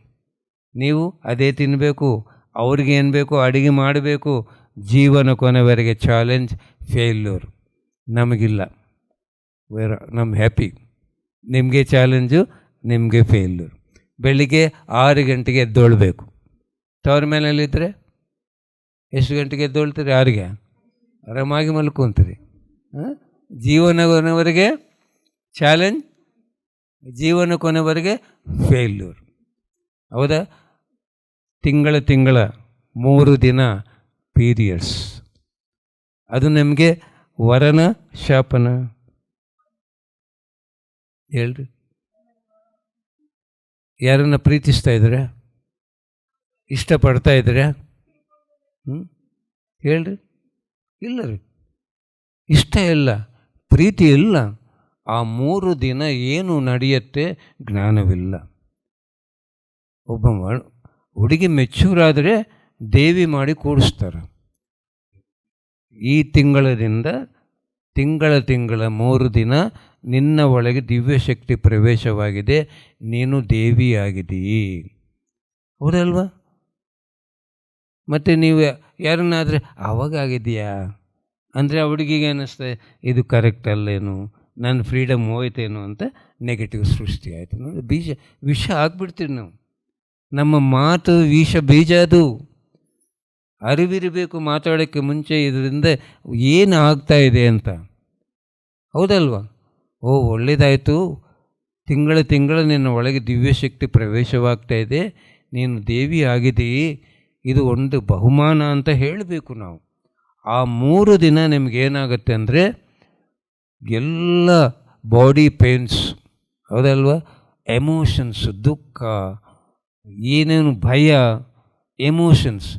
ನೀವು ಅದೇ ತಿನ್ನಬೇಕು, ಅವ್ರಿಗೇನು ಬೇಕೋ ಅಡುಗೆ ಮಾಡಬೇಕು. ಜೀವನ ಕೊನೆವರೆಗೆ ಚಾಲೆಂಜ್ ಫೇಲ್ಯೂರ್. ನಮಗಿಲ್ಲ, ನಮ್ಮ ಹ್ಯಾಪಿ. ನಿಮಗೆ ಚಾಲೆಂಜು, ನಿಮಗೆ ಫೇಲ್ಯೂರ್. ಬೆಳಿಗ್ಗೆ 6 ಗಂಟೆಗೆ ಎದ್ದೊಳ್ಬೇಕು. ತವ್ರ ಮನೆಯಲ್ಲಿದ್ದರೆ ಎಷ್ಟು ಗಂಟೆಗೆ ಎದ್ದೊಳ್ತೀರಿ? 6ಗೆ ಆರಾಮಾಗಿ ಮಲ್ಕೊತೀರಿ. ಜೀವನ ಕೊನೆವರೆಗೆ ಚಾಲೆಂಜ್, ಜೀವನ ಕೊನೆವರೆಗೆ ಫೇಲ್ಯೂರ್. ಹೌದಾ? ತಿಂಗಳ 3 ದಿನ ಪೀರಿಯಡ್ಸ್. ಅದು ನಮಗೆ ವರನ ಶಾಪನ? ಹೇಳ್ರಿ. ಯಾರನ್ನ ಪ್ರೀತಿಸ್ತಾ ಇದ್ರೆ, ಇಷ್ಟಪಡ್ತಾ ಇದ್ರೆ? ಹೇಳ್ರಿ. ಇಲ್ಲ ರೀ, ಇಷ್ಟ ಇಲ್ಲ, ಪ್ರೀತಿ ಇಲ್ಲ. ಆ 3 ದಿನ ಏನು ನಡೆಯುತ್ತೆ ಜ್ಞಾನವಿಲ್ಲ. ಒಬ್ಬ ಹುಡುಗಿ ಮೆಚ್ಯೂರಾದರೆ ದೇವಿ ಮಾಡಿ ಕೂಡಿಸ್ತಾರೆ. ಈ ತಿಂಗಳದಿಂದ ತಿಂಗಳ 3 ದಿನ ನಿನ್ನ ಒಳಗೆ ದಿವ್ಯಶಕ್ತಿ ಪ್ರವೇಶವಾಗಿದೆ, ನೀನು ದೇವಿಯಾಗಿದ್ದೀ. ಹೌದಲ್ವಾ? ಮತ್ತು ನೀವು ಯಾರನ್ನಾದರೆ ಆವಾಗಿದೆಯಾ ಅಂದರೆ ಆ ಹುಡುಗಿಗೆ ಅನ್ನಿಸ್ತದೆ ಇದು ಕರೆಕ್ಟ್ ಅಲ್ಲೇನು, ನನ್ನ ಫ್ರೀಡಮ್ ಹೋಯ್ತೇನೋ ಅಂತ ನೆಗೆಟಿವ್ ಸೃಷ್ಟಿ ಆಯಿತು. ನೋಡಿ, ವಿಷ ಹಾಕ್ಬಿಡ್ತೀವಿ ನಾವು. ನಮ್ಮ ಮಾತು ವಿಷ ಬೀಜ. ಅದು ಅರಿವಿರಬೇಕು ಮಾತಾಡೋಕ್ಕೆ ಮುಂಚೆ ಇದರಿಂದ ಏನು ಆಗ್ತಾ ಇದೆ ಅಂತ. ಹೌದಲ್ವ? ಓ ಒಳ್ಳೆಯದಾಯಿತು, ತಿಂಗಳ ನಿನ್ನ ಒಳಗೆ ದಿವ್ಯಶಕ್ತಿ ಪ್ರವೇಶವಾಗ್ತಾ ಇದೆ, ನೀನು ದೇವಿ ಆಗಿದ್ದೀ, ಇದು ಒಂದು ಬಹುಮಾನ ಅಂತ ಹೇಳಬೇಕು ನಾವು. ಆ 3 ದಿನ ನಿಮಗೇನಾಗುತ್ತೆ ಅಂದರೆ ಎಲ್ಲ ಬಾಡಿ ಪೇನ್ಸ್, ಹೌದಲ್ವ, ಎಮೋಷನ್ಸ್, ದುಃಖ, ಏನೇನು ಭಯ, ಎಮೋಷನ್ಸ್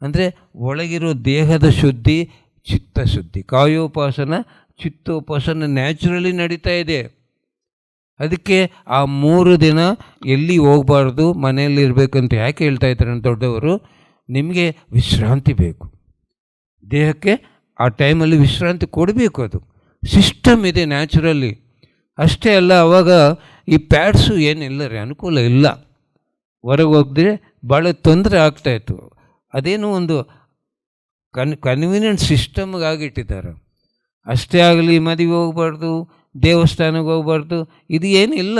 ಅಂದರೆ ಒಳಗಿರೋ ದೇಹದ ಶುದ್ಧಿ, ಚಿತ್ತಶುದ್ಧಿ. ಕಾಯೋಪಾಸನ ಚಿತ್ತೋಪಾಸನ ನ್ಯಾಚುರಲಿ ನಡೀತಾ ಇದೆ. ಅದಕ್ಕೆ ಆ 3 ದಿನ ಎಲ್ಲಿ ಹೋಗಬಾರ್ದು, ಮನೆಯಲ್ಲಿ ಇರಬೇಕಂತ ಯಾಕೆ ಹೇಳ್ತಾ ಇದ್ದಾರೆ ದೊಡ್ಡವರು? ನಿಮಗೆ ವಿಶ್ರಾಂತಿ ಬೇಕು, ದೇಹಕ್ಕೆ ಆ ಟೈಮಲ್ಲಿ ವಿಶ್ರಾಂತಿ ಕೊಡಬೇಕು. ಅದು ಸಿಸ್ಟಮ್ ಇದೆ ನ್ಯಾಚುರಲಿ. ಅಷ್ಟೇ ಅಲ್ಲ, ಅವಾಗ ಈ ಪ್ಯಾಡ್ಸು ಏನಿಲ್ಲ ರೀ, ಅನುಕೂಲ ಇಲ್ಲ. ಹೊರಗೆ ಹೋಗಿದ್ರೆ ಭಾಳ ತೊಂದರೆ ಆಗ್ತಾಯಿತ್ತು. ಅದೇನೋ ಒಂದು ಕನ್ವೀನಿಯೆಂಟ್ ಸಿಸ್ಟಮ್ಗಾಗಿಟ್ಟಿದ್ದಾರೆ. ಅಷ್ಟೇ ಆಗಲಿ, ಮದುವೆ ಹೋಗ್ಬಾರ್ದು, ದೇವಸ್ಥಾನಕ್ಕೆ ಹೋಗ್ಬಾರ್ದು, ಇದು ಏನಿಲ್ಲ.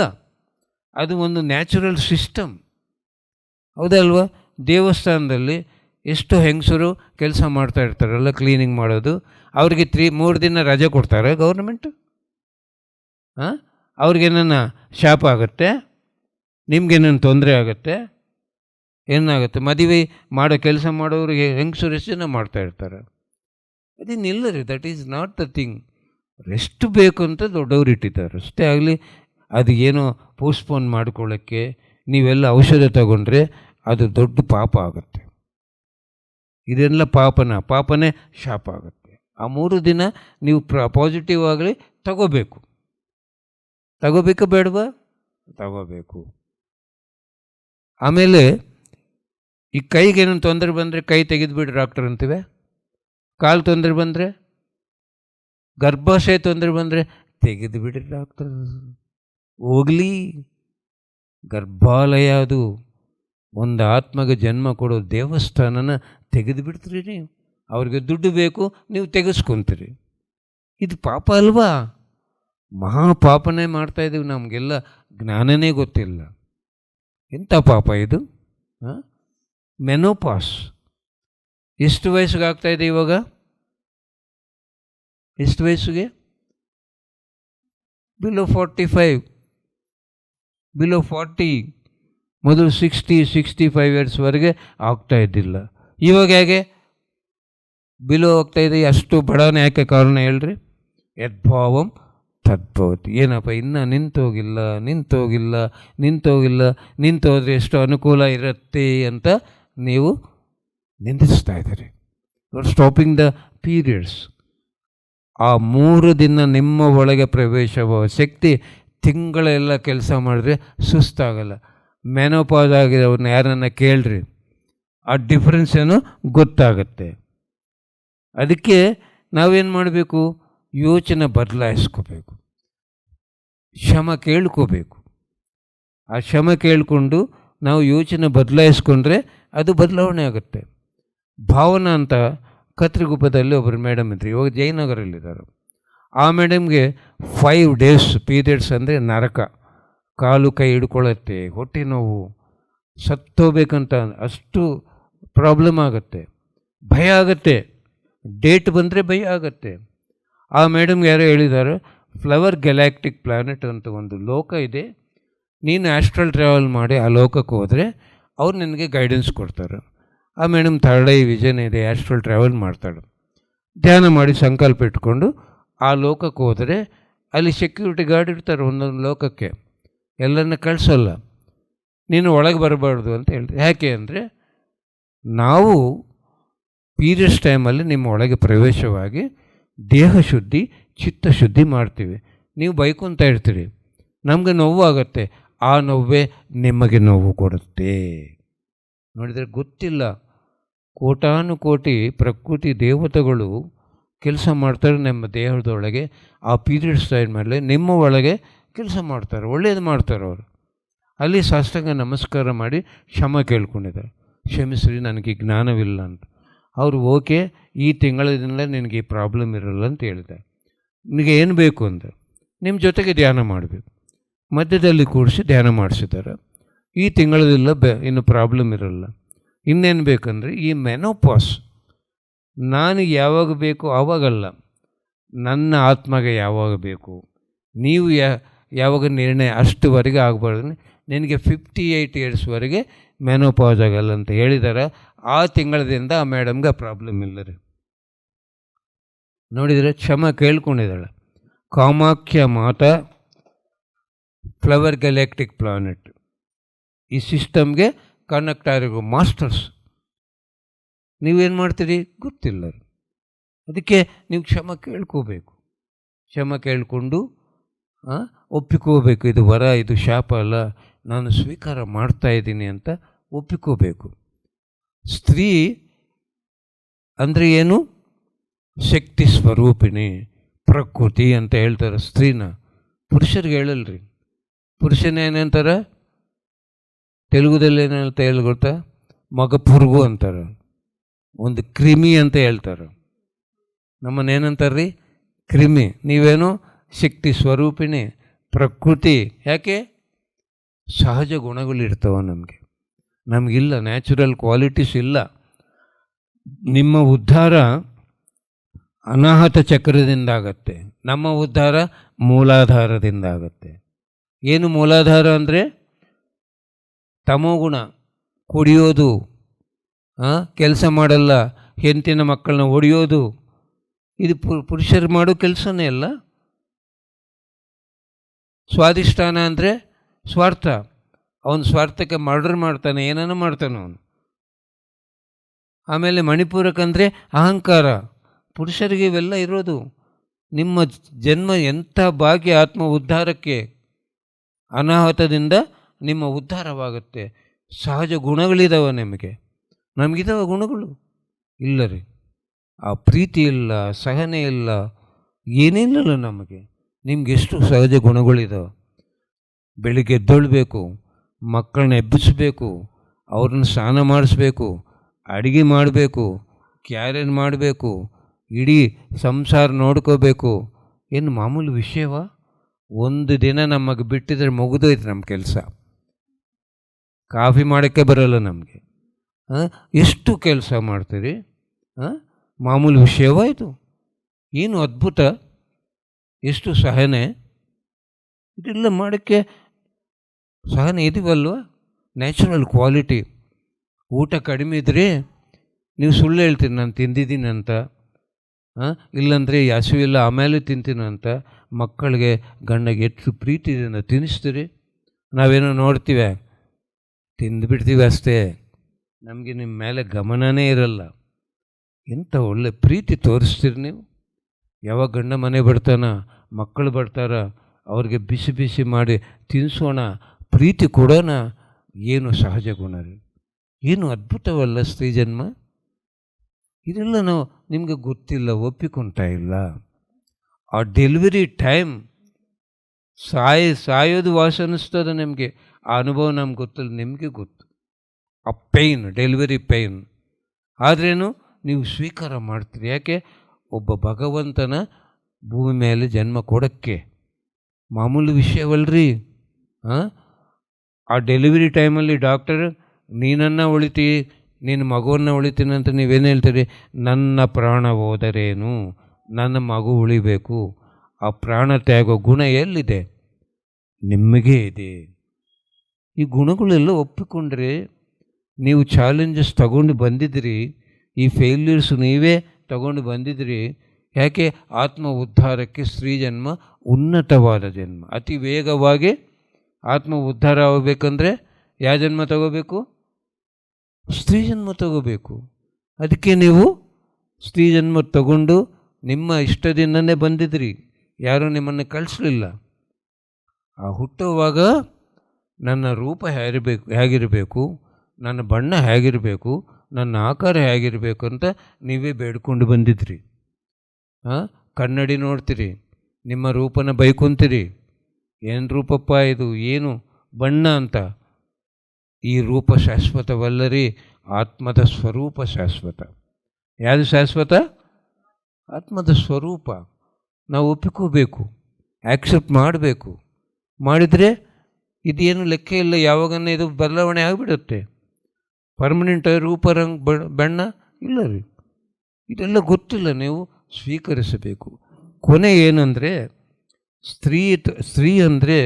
ಅದು ಒಂದು ನ್ಯಾಚುರಲ್ ಸಿಸ್ಟಮ್. ಹೌದಲ್ವ? ದೇವಸ್ಥಾನದಲ್ಲಿ ಎಷ್ಟು ಹೆಂಗಸರು ಕೆಲಸ ಮಾಡ್ತಾ ಇರ್ತಾರಲ್ಲ, ಕ್ಲೀನಿಂಗ್ ಮಾಡೋದು. ಅವ್ರಿಗೆ 3 ದಿನ ರಜೆ ಕೊಡ್ತಾರೆ ಗೌರ್ಮೆಂಟು. ಅವ್ರಿಗೇನ ಶಾಪ ಆಗುತ್ತೆ, ನಿಮ್ಗೇನೇನು ತೊಂದರೆ ಆಗುತ್ತೆ, ಏನಾಗುತ್ತೆ? ಮದುವೆ ಮಾಡೋ ಕೆಲಸ ಮಾಡೋರಿಗೆ ಹೆಂಗಸರು ಎಷ್ಟು ಜನ ಮಾಡ್ತಾ ಇರ್ತಾರೆ. ಅದೇನಿಲ್ಲ ರೀ, that is not the thing. Rest ಬೇಕು ಅಂತ ದೊಡ್ಡವ್ರು ಇಟ್ಟಿದ್ದಾರೆ. ಅಷ್ಟೇ ಆಗಲಿ, ಅದು ಏನೋ ಪೋಸ್ಟ್ಪೋನ್ ಮಾಡ್ಕೊಳ್ಳೋಕ್ಕೆ ನೀವೆಲ್ಲ ಔಷಧ ತಗೊಂಡ್ರೆ ಅದು ದೊಡ್ಡ ಪಾಪ ಆಗುತ್ತೆ. ಇದೆಲ್ಲ ಪಾಪನೇ ಶಾಪ ಆಗುತ್ತೆ. ಆ 3 ದಿನ ನೀವು ಪಾಸಿಟಿವ್ ಆಗಲಿ ತಗೋಬೇಕು ಬೇಡವಾ? ತಗೋಬೇಕು. ಆಮೇಲೆ ಈ ಕೈಗೇನೋ ತೊಂದರೆ ಬಂದರೆ ಕೈ ತೆಗೆದುಬಿಡಿ ಡಾಕ್ಟರ್ ಅಂತೀವಿ. ಕಾಲು ತೊಂದರೆ ಬಂದರೆ, ಗರ್ಭಾಶಯ ತೊಂದರೆ ಬಂದರೆ ತೆಗೆದುಬಿಡಿ ಡಾಕ್ಟರ್. ಹೋಗಲಿ, ಗರ್ಭಾಲಯ ಅದು ಒಂದು ಆತ್ಮಗೆ ಜನ್ಮ ಕೊಡೋ ದೇವಸ್ಥಾನನ ತೆಗೆದು ಬಿಡ್ತೀರಿ ನೀವು. ಅವ್ರಿಗೆ ದುಡ್ಡು ಬೇಕು, ನೀವು ತೆಗೆಸ್ಕೊತೀರಿ. ಇದು ಪಾಪ ಅಲ್ವಾ? ಮಹಾಪಾಪನೇ ಮಾಡ್ತಾಯಿದ್ದೀವಿ. ನಮಗೆಲ್ಲ ಜ್ಞಾನನೇ ಗೊತ್ತಿಲ್ಲ. ಎಂಥ ಪಾಪ ಇದು? ಮೆನೋಪಾಸ್ ಎಷ್ಟು ವಯಸ್ಸಿಗೆ ಆಗ್ತಾಯಿದೆ ಇವಾಗ? ಎಷ್ಟು ವಯಸ್ಸಿಗೆ? Below 45, below 40. ಮೊದಲು 60-65 ಇಯರ್ಸ್ವರೆಗೆ ಆಗ್ತಾ ಇದ್ದಿಲ್ಲ. ಇವಾಗ ಹೇಗೆ ಬಿಲೋ ಆಗ್ತಾಯಿದೆ? ಅಷ್ಟು ಬಡವನೇ ಯಾಕೆ ಕಾರಣ ಹೇಳ್ರಿ? ಯದ್ಭಾವಂ ತದ್ಭವತಿ. ಏನಪ್ಪ ಇನ್ನೂ ನಿಂತೋದ್ರೆ ಎಷ್ಟು ಅನುಕೂಲ ಇರುತ್ತೆ ಅಂತ ನೀವು ನಿಂದಿಸ್ತಾ ಇದ್ದೀರಿ. You are stopping the periods. ಆ 3 ದಿನ ನಿಮ್ಮ ಒಳಗೆ ಪ್ರವೇಶವ ಶಕ್ತಿ ತಿಂಗಳೆಲ್ಲ ಕೆಲಸ ಮಾಡಿದ್ರೆ ಸುಸ್ತಾಗಲ್ಲ. ಮೆನೋಪಾಸ್ ಆಗಿರೋರನ್ನ ಯಾರನ್ನ ಕೇಳ್ರಿ, ಆ ಡಿಫ್ರೆನ್ಸ್ ಏನೋ ಗೊತ್ತಾಗತ್ತೆ. ಅದಕ್ಕೆ ನಾವೇನು ಮಾಡಬೇಕು, ಯೋಚನೆ ಬದಲಾಯಿಸ್ಕೋಬೇಕು, ಕ್ಷಮ ಕೇಳ್ಕೋಬೇಕು. ಆ ಕ್ಷಮ ಕೇಳಿಕೊಂಡು ನಾವು ಯೋಚನೆ ಬದಲಾಯಿಸ್ಕೊಂಡ್ರೆ ಅದು ಬದಲಾವಣೆ ಆಗುತ್ತೆ. ಭಾವನಾ ಅಂತ ಕತ್ರಿಗುಪ್ಪದಲ್ಲಿ ಒಬ್ಬರು ಮೇಡಮ್ ಇದ್ದರು, ಇವಾಗ ಜಯನಗರಲ್ಲಿದ್ದಾರೆ. ಆ ಮೇಡಮ್ಗೆ 5 days ಪೀರಿಯಡ್ಸ್ ಅಂದರೆ ನರಕ. ಕಾಲು ಕೈ ಹಿಡ್ಕೊಳ್ಳುತ್ತೆ, ಹೊಟ್ಟೆ ನೋವು, ಸತ್ತೋಗ್ಬೇಕಂತ ಅಷ್ಟು ಪ್ರಾಬ್ಲಮ್ ಆಗುತ್ತೆ, ಭಯ ಆಗುತ್ತೆ. ಡೇಟ್ ಬಂದರೆ ಭಯ ಆಗುತ್ತೆ. ಆ ಮೇಡಮ್ಗೆ ಯಾರೋ ಹೇಳಿದ್ದಾರೆ, ಫ್ಲವರ್ ಗ್ಯಾಲಾಕ್ಟಿಕ್ ಪ್ಲಾನೆಟ್ ಅಂತ ಒಂದು ಲೋಕ ಇದೆ, ನೀನು ಆಸ್ಟ್ರಲ್ ಟ್ರಾವೆಲ್ ಮಾಡಿ ಆ ಲೋಕಕ್ಕೆ ಹೋದರೆ ಅವ್ರು ನಿನಗೆ ಗೈಡೆನ್ಸ್ ಕೊಡ್ತಾರೆ. ಆ ಮೇಡಮ್ ಥರ್ಡ್ ಐ ವಿಷನ್ ಇದೆ, ಆಸ್ಟ್ರಲ್ ಟ್ರಾವೆಲ್ ಮಾಡ್ತಾಳೆ. ಧ್ಯಾನ ಮಾಡಿ ಸಂಕಲ್ಪ ಇಟ್ಕೊಂಡು ಆ ಲೋಕಕ್ಕೆ ಹೋದರೆ ಅಲ್ಲಿ ಸೆಕ್ಯೂರಿಟಿ ಗಾರ್ಡ್ ಇರ್ತಾರೆ ಒಂದೊಂದು ಲೋಕಕ್ಕೆ, ಎಲ್ಲರನ್ನ ಕಳಿಸೋಲ್ಲ, ನೀನು ಒಳಗೆ ಬರಬಾರ್ದು ಅಂತ ಹೇಳ್ತಾರೆ. ಯಾಕೆ ಅಂದರೆ ನಾವು ಪೀರಿಯಡ್ಸ್ ಟೈಮಲ್ಲಿ ನಿಮ್ಮ ಒಳಗೆ ಪ್ರವೇಶವಾಗಿ ದೇಹ ಶುದ್ಧಿ ಚಿತ್ತಶುದ್ಧಿ ಮಾಡ್ತೀವಿ. ನೀವು ಬೈಕೊಂತ ಇರ್ತೀರಿ, ನಮಗೆ ನೋವು ಆಗುತ್ತೆ, ಆ ನೋವೇ ನಿಮಗೆ ನೋವು ಕೊಡುತ್ತೆ. ನೋಡಿದರೆ ಗೊತ್ತಿಲ್ಲ, ಕೋಟಾನುಕೋಟಿ ಪ್ರಕೃತಿ ದೇವತೆಗಳು ಕೆಲಸ ಮಾಡ್ತಾರೆ ನಮ್ಮ ದೇಹದೊಳಗೆ. ಆ ಪೀರಿಯಡ್ಸ್ ಟೈಮ್ ಮೇಲೆ ನಿಮ್ಮ ಒಳಗೆ ಕೆಲಸ ಮಾಡ್ತಾರೆ, ಒಳ್ಳೇದು ಮಾಡ್ತಾರೆ ಅವರು. ಅಲ್ಲಿ ಸಾಷ್ಟಾಂಗ ನಮಸ್ಕಾರ ಮಾಡಿ ಕ್ಷಮ ಕೇಳ್ಕೊಂಡಿದ್ದಾರೆ, ಕ್ಷಮಿಸ್ರಿ ನನಗೆ ಜ್ಞಾನವಿಲ್ಲ ಅಂತ. ಅವರು ಓಕೆ, ಈ ತಿಂಗಳಿಂದ ನಿನಗೆ ಈ ಪ್ರಾಬ್ಲಮ್ ಇರಲ್ಲ ಅಂತ ಹೇಳಿದ್ದಾರೆ. ನಿನಗೆ ಏನು ಬೇಕು ಅಂದರೆ ನಿಮ್ಮ ಜೊತೆಗೆ ಧ್ಯಾನ ಮಾಡಬೇಕು, ಮಧ್ಯದಲ್ಲಿ ಕೂಡಿಸಿ ಧ್ಯಾನ ಮಾಡಿಸಿದ್ದಾರೆ. ಈ ತಿಂಗಳದೆಲ್ಲ ಇನ್ನು ಪ್ರಾಬ್ಲಮ್ ಇರಲ್ಲ. ಇನ್ನೇನು ಬೇಕಂದರೆ ಈ ಮೆನೋಪಾಸ್ ನಾನು ಯಾವಾಗ ಬೇಕು ಆವಾಗಲ್ಲ, ನನ್ನ ಆತ್ಮಗೆ ಯಾವಾಗ ಬೇಕು, ನೀವು ಯಾವಾಗ ನಿರ್ಣಯ ಅಷ್ಟುವರೆಗೆ ಆಗಬಾರ್ದು. ನಿನಗೆ 58 yearsವರೆಗೆ ಮೆನೋಪಾಸ್ ಆಗಲ್ಲ ಅಂತ ಹೇಳಿದ್ದಾರೆ. ಆ ತಿಂಗಳದಿಂದ ಆ ಮೇಡಮ್ಗೆ ಪ್ರಾಬ್ಲಮ್ ಇಲ್ಲ ರೀ. ನೋಡಿದರೆ ಕ್ಷಮ ಕೇಳ್ಕೊಂಡಿದ್ದಾಳೆ. ಕಾಮಾಖ್ಯ ಮಾತಾ ಫ್ಲವರ್ ಗ್ಯಾಲಾಕ್ಟಿಕ್ ಪ್ಲಾನೆಟ್ ಈ ಸಿಸ್ಟಮ್ಗೆ ಕನೆಕ್ಟ್ ಆಗಿರೋ ಮಾಸ್ಟರ್ಸ್. ನೀವೇನು ಮಾಡ್ತೀರಿ ಗೊತ್ತಿಲ್ಲ. ಅದಕ್ಕೆ ನೀವು ಕ್ಷಮ ಕೇಳ್ಕೋಬೇಕು. ಕ್ಷಮ ಕೇಳಿಕೊಂಡು ಒಪ್ಪಿಕೋಬೇಕು, ಇದು ವರ, ಇದು ಶಾಪ ಅಲ್ಲ, ನಾನು ಸ್ವೀಕಾರ ಮಾಡ್ತಾಯಿದ್ದೀನಿ ಅಂತ ಒಪ್ಪಿಕೋಬೇಕು. ಸ್ತ್ರೀ ಅಂದರೆ ಏನು? ಶಕ್ತಿ ಸ್ವರೂಪಿಣಿ, ಪ್ರಕೃತಿ ಅಂತ ಹೇಳ್ತಾರೆ ಸ್ತ್ರೀನ. ಪುರುಷರಿಗೆ ಹೇಳಲ್ರಿ. ಪುರುಷನೇನಂತಾರೆ ತೆಲುಗುದಲ್ಲಿ ಏನಂತ ಹೇಳಿ ಗೊತ್ತಾ? ಮಗ ಪುರುಗು ಅಂತಾರೆ, ಒಂದು ಕ್ರಿಮಿ ಅಂತ ಹೇಳ್ತಾರೆ. ನಮ್ಮನ್ನೇನಂತಾರ್ರಿ? ಕ್ರಿಮಿ. ನೀವೇನು ಶಕ್ತಿ ಸ್ವರೂಪಿಣಿ, ಪ್ರಕೃತಿ. ಯಾಕೆ? ಸಹಜ ಗುಣಗಳಿರ್ತಾವ ನಮಗಿಲ್ಲ, ನ್ಯಾಚುರಲ್ ಕ್ವಾಲಿಟೀಸ್ ಇಲ್ಲ. ನಿಮ್ಮ ಉದ್ಧಾರ ಅನಾಹತ ಚಕ್ರದಿಂದ ಆಗತ್ತೆ, ನಮ್ಮ ಉದ್ಧಾರ ಮೂಲಾಧಾರದಿಂದ ಆಗತ್ತೆ. ಏನು ಮೂಲಾಧಾರ ಅಂದರೆ? ತಮೋಗುಣ, ಕುಡಿಯೋದು, ಕೆಲಸ ಮಾಡಲ್ಲ, ಹೆಂಡತಿನ ಮಕ್ಕಳನ್ನ ಹೊಡೆಯೋದು, ಇದು ಪುರುಷರು ಮಾಡೋ ಕೆಲಸನೇ ಅಲ್ಲ. ಸ್ವಾಧಿಷ್ಠಾನ ಅಂದರೆ ಸ್ವಾರ್ಥ. ಅವನ ಸ್ವಾರ್ಥಕ್ಕೆ ಮರ್ಡರ್ ಮಾಡ್ತಾನೆ, ಏನನ್ನ ಮಾಡ್ತಾನೆ ಅವನು. ಆಮೇಲೆ ಮಣಿಪೂರಕ್ಕಂದರೆ ಅಹಂಕಾರ. ಪುರುಷರಿಗೆ ಇವೆಲ್ಲ ಇರೋದು. ನಿಮ್ಮ ಜನ್ಮ ಎಂಥ ಭಾಗ್ಯ! ಆತ್ಮ ಉದ್ಧಾರಕ್ಕೆ ಅನಾಹುತದಿಂದ ನಿಮ್ಮ ಉದ್ಧಾರವಾಗುತ್ತೆ. ಸಹಜ ಗುಣಗಳಿದ್ದಾವೆ ನಮಗಿದಾವೆ ಗುಣಗಳು ಇಲ್ಲ ರೀ. ಆ ಪ್ರೀತಿ ಇಲ್ಲ, ಸಹನೆ ಇಲ್ಲ, ಏನೇನಿಲ್ಲ ನಮಗೆ. ನಿಮ್ಗೆ ಎಷ್ಟು ಸಹಜ ಗುಣಗಳಿದಾವೆ. ಬೆಳಿಗ್ಗೆ ಎದ್ದೊಳ್ಬೇಕು, ಮಕ್ಕಳನ್ನ ಎಬ್ಬಿಸಬೇಕು, ಅವ್ರನ್ನ ಸ್ನಾನ ಮಾಡಿಸ್ಬೇಕು, ಅಡುಗೆ ಮಾಡಬೇಕು, ಕ್ಯಾರೇಜ್ ಮಾಡಬೇಕು, ಇಡೀ ಸಂಸಾರ ನೋಡ್ಕೋಬೇಕು. ಏನು ಮಾಮೂಲು ವಿಷಯವ? ಒಂದು ದಿನ ನಮಗೆ ಬಿಟ್ಟಿದ್ರೆ ಮುಗಿದೋಯ್ತು ನಮ್ಮ ಕೆಲಸ. ಕಾಫಿ ಮಾಡೋಕ್ಕೆ ಬರೋಲ್ಲ ನಮಗೆ. ಎಷ್ಟು ಕೆಲಸ ಮಾಡ್ತೀರಿ? ಮಾಮೂಲು ವಿಷಯವ ಇದು? ಏನು ಅದ್ಭುತ! ಎಷ್ಟು ಸಹನೆ! ಇದೆಲ್ಲ ಮಾಡೋಕ್ಕೆ ಸಹನೆ ಇದೀವಲ್ವ? Natural quality. ಊಟ ಕಡಿಮೆ ಇದ್ದರೆ ನೀವು ಸುಳ್ಳು ಹೇಳ್ತೀರಿ ನಾನು ತಿಂದಿದ್ದೀನಿ ಅಂತ. ಇಲ್ಲಾಂದರೆ ಹಸಿವಿಲ್ಲ ಆಮೇಲೆ ತಿಂತೀನಿ ಅಂತ ಮಕ್ಕಳಿಗೆ ಗಂಡಗೆ ಎಷ್ಟು ಪ್ರೀತಿ ಇದನ್ನು ತಿನ್ನಿಸ್ತೀರಿ. ನಾವೇನೋ ನೋಡ್ತೀವಿ, ತಿಂದುಬಿಡ್ತೀವಿ ಅಷ್ಟೇ, ನಮಗೆ ನಿಮ್ಮ ಮೇಲೆ ಗಮನನೇ ಇರಲ್ಲ. ಎಂಥ ಒಳ್ಳೆ ಪ್ರೀತಿ ತೋರಿಸ್ತೀರಿ ನೀವು. ಯಾವಾಗ ಗಂಡ ಮನೆ ಬರ್ತಾನ, ಮಕ್ಕಳು ಬರ್ತಾರ, ಅವ್ರಿಗೆ ಬಿಸಿ ಬಿಸಿ ಮಾಡಿ ತಿನ್ನಿಸೋಣ, ಪ್ರೀತಿ ಕೊಡೋಣ. ಏನು ಸಹಜ ಗುಣ ರೀ, ಏನು ಅದ್ಭುತವಲ್ಲ ಸ್ತ್ರೀ ಜನ್ಮ. ಇದೆಲ್ಲ ನಾವು ನಿಮಗೆ ಗೊತ್ತಿಲ್ಲ, ಒಪ್ಪಿಕೊಳ್ತಾ ಇಲ್ಲ. ಆ ಡೆಲಿವರಿ ಟೈಮ್ ಸಾಯೋದು ವಾಸ ಅನ್ನಿಸ್ತದೆ ನಿಮಗೆ. ಆ ಅನುಭವ ನಮ್ಗೆ ಗೊತ್ತಿಲ್ಲ, ನಿಮಗೆ ಗೊತ್ತು. ಆ ಪೈನ್, ಡೆಲಿವರಿ ಪೈನ್. ಆದ್ರೇನು ನೀವು ಸ್ವೀಕಾರ ಮಾಡ್ತೀರಿ. ಯಾಕೆ? ಒಬ್ಬ ಭಗವಂತನ ಭೂಮಿ ಮೇಲೆ ಜನ್ಮ ಕೊಡೋಕ್ಕೆ. ಮಾಮೂಲು ವಿಷಯವಲ್ರಿ. ಆ ಡೆಲಿವರಿ ಟೈಮಲ್ಲಿ ಡಾಕ್ಟರ್ ನೀನನ್ನು ಉಳಿತಿ, ನಿನ್ನ ಮಗುವನ್ನು ಉಳಿತೀನಿ ಅಂತ ನೀವೇನು ಹೇಳ್ತೀರಿ? ನನ್ನ ಪ್ರಾಣ ಹೋದರೇನು, ನನ್ನ ಮಗು ಉಳಿಬೇಕು. ಆ ಪ್ರಾಣ ತ್ಯಾಗೋ ಗುಣ ಎಲ್ಲಿದೆ? ನಿಮಗೆ ಇದೆ. ಈ ಗುಣಗಳೆಲ್ಲ ಒಪ್ಪಿಕೊಂಡ್ರೆ ನೀವು ಚಾಲೆಂಜಸ್ ತಗೊಂಡು ಬಂದಿದ್ರಿ, ಈ ಫೇಲ್ಯೂರ್ಸ್ ನೀವೇ ತಗೊಂಡು ಬಂದಿದ್ರಿ. ಯಾಕೆ? ಆತ್ಮ ಉದ್ಧಾರಕ್ಕೆ ಸ್ತ್ರೀ ಜನ್ಮ ಉನ್ನತವಾದ ಜನ್ಮ. ಅತಿ ವೇಗವಾಗಿ ಆತ್ಮ ಉದ್ಧಾರ ಆಗಬೇಕಂದ್ರೆ ಯಾವ ಜನ್ಮ ತಗೋಬೇಕು? ಸ್ತ್ರೀ ಜನ್ಮ ತಗೋಬೇಕು. ಅದಕ್ಕೆ ನೀವು ಸ್ತ್ರೀ ಜನ್ಮ ತಗೊಂಡು ನಿಮ್ಮ ಇಷ್ಟದಿಂದನೇ ಬಂದಿದ್ರಿ, ಯಾರೂ ನಿಮ್ಮನ್ನು ಕಳಿಸ್ಲಿಲ್ಲ. ಆ ಹುಟ್ಟುವಾಗ ನನ್ನ ರೂಪ ಹೇಗಿರಬೇಕು, ನನ್ನ ಬಣ್ಣ ಹೇಗಿರಬೇಕು, ನನ್ನ ಆಕಾರ ಹೇಗಿರಬೇಕು ಅಂತ ನೀವೇ ಬೇಡ್ಕೊಂಡು ಬಂದಿದ್ರಿ. ಕನ್ನಡಿ ನೋಡ್ತೀರಿ, ನಿಮ್ಮ ರೂಪನ ಬೈಕೊಂತೀರಿ, ಏನು ರೂಪಪ್ಪ ಇದು, ಏನು ಬಣ್ಣ ಅಂತ. ಈ ರೂಪ ಶಾಶ್ವತವಲ್ಲರಿ, ಆತ್ಮದ ಸ್ವರೂಪ ಶಾಶ್ವತ. ಯಾವುದು ಶಾಶ್ವತ? ಆತ್ಮದ ಸ್ವರೂಪ. ನಾವು ಒಪ್ಪಿಕೋಬೇಕು, ಆ್ಯಕ್ಸೆಪ್ಟ್ ಮಾಡಬೇಕು. ಮಾಡಿದರೆ ಇದೇನು ಲೆಕ್ಕ ಇಲ್ಲ, ಯಾವಾಗನ್ನ ಇದು ಬದಲಾವಣೆ ಆಗಿಬಿಡುತ್ತೆ. ಪರ್ಮನೆಂಟ್ ರೂಪ, ಬಣ್ಣ ಇಲ್ಲ ರೀ. ಇದೆಲ್ಲ ಗೊತ್ತಿಲ್ಲ, ನೀವು ಸ್ವೀಕರಿಸಬೇಕು. ಕೊನೆ ಏನಂದರೆ, ಸ್ತ್ರೀ ಅಂದರೆ,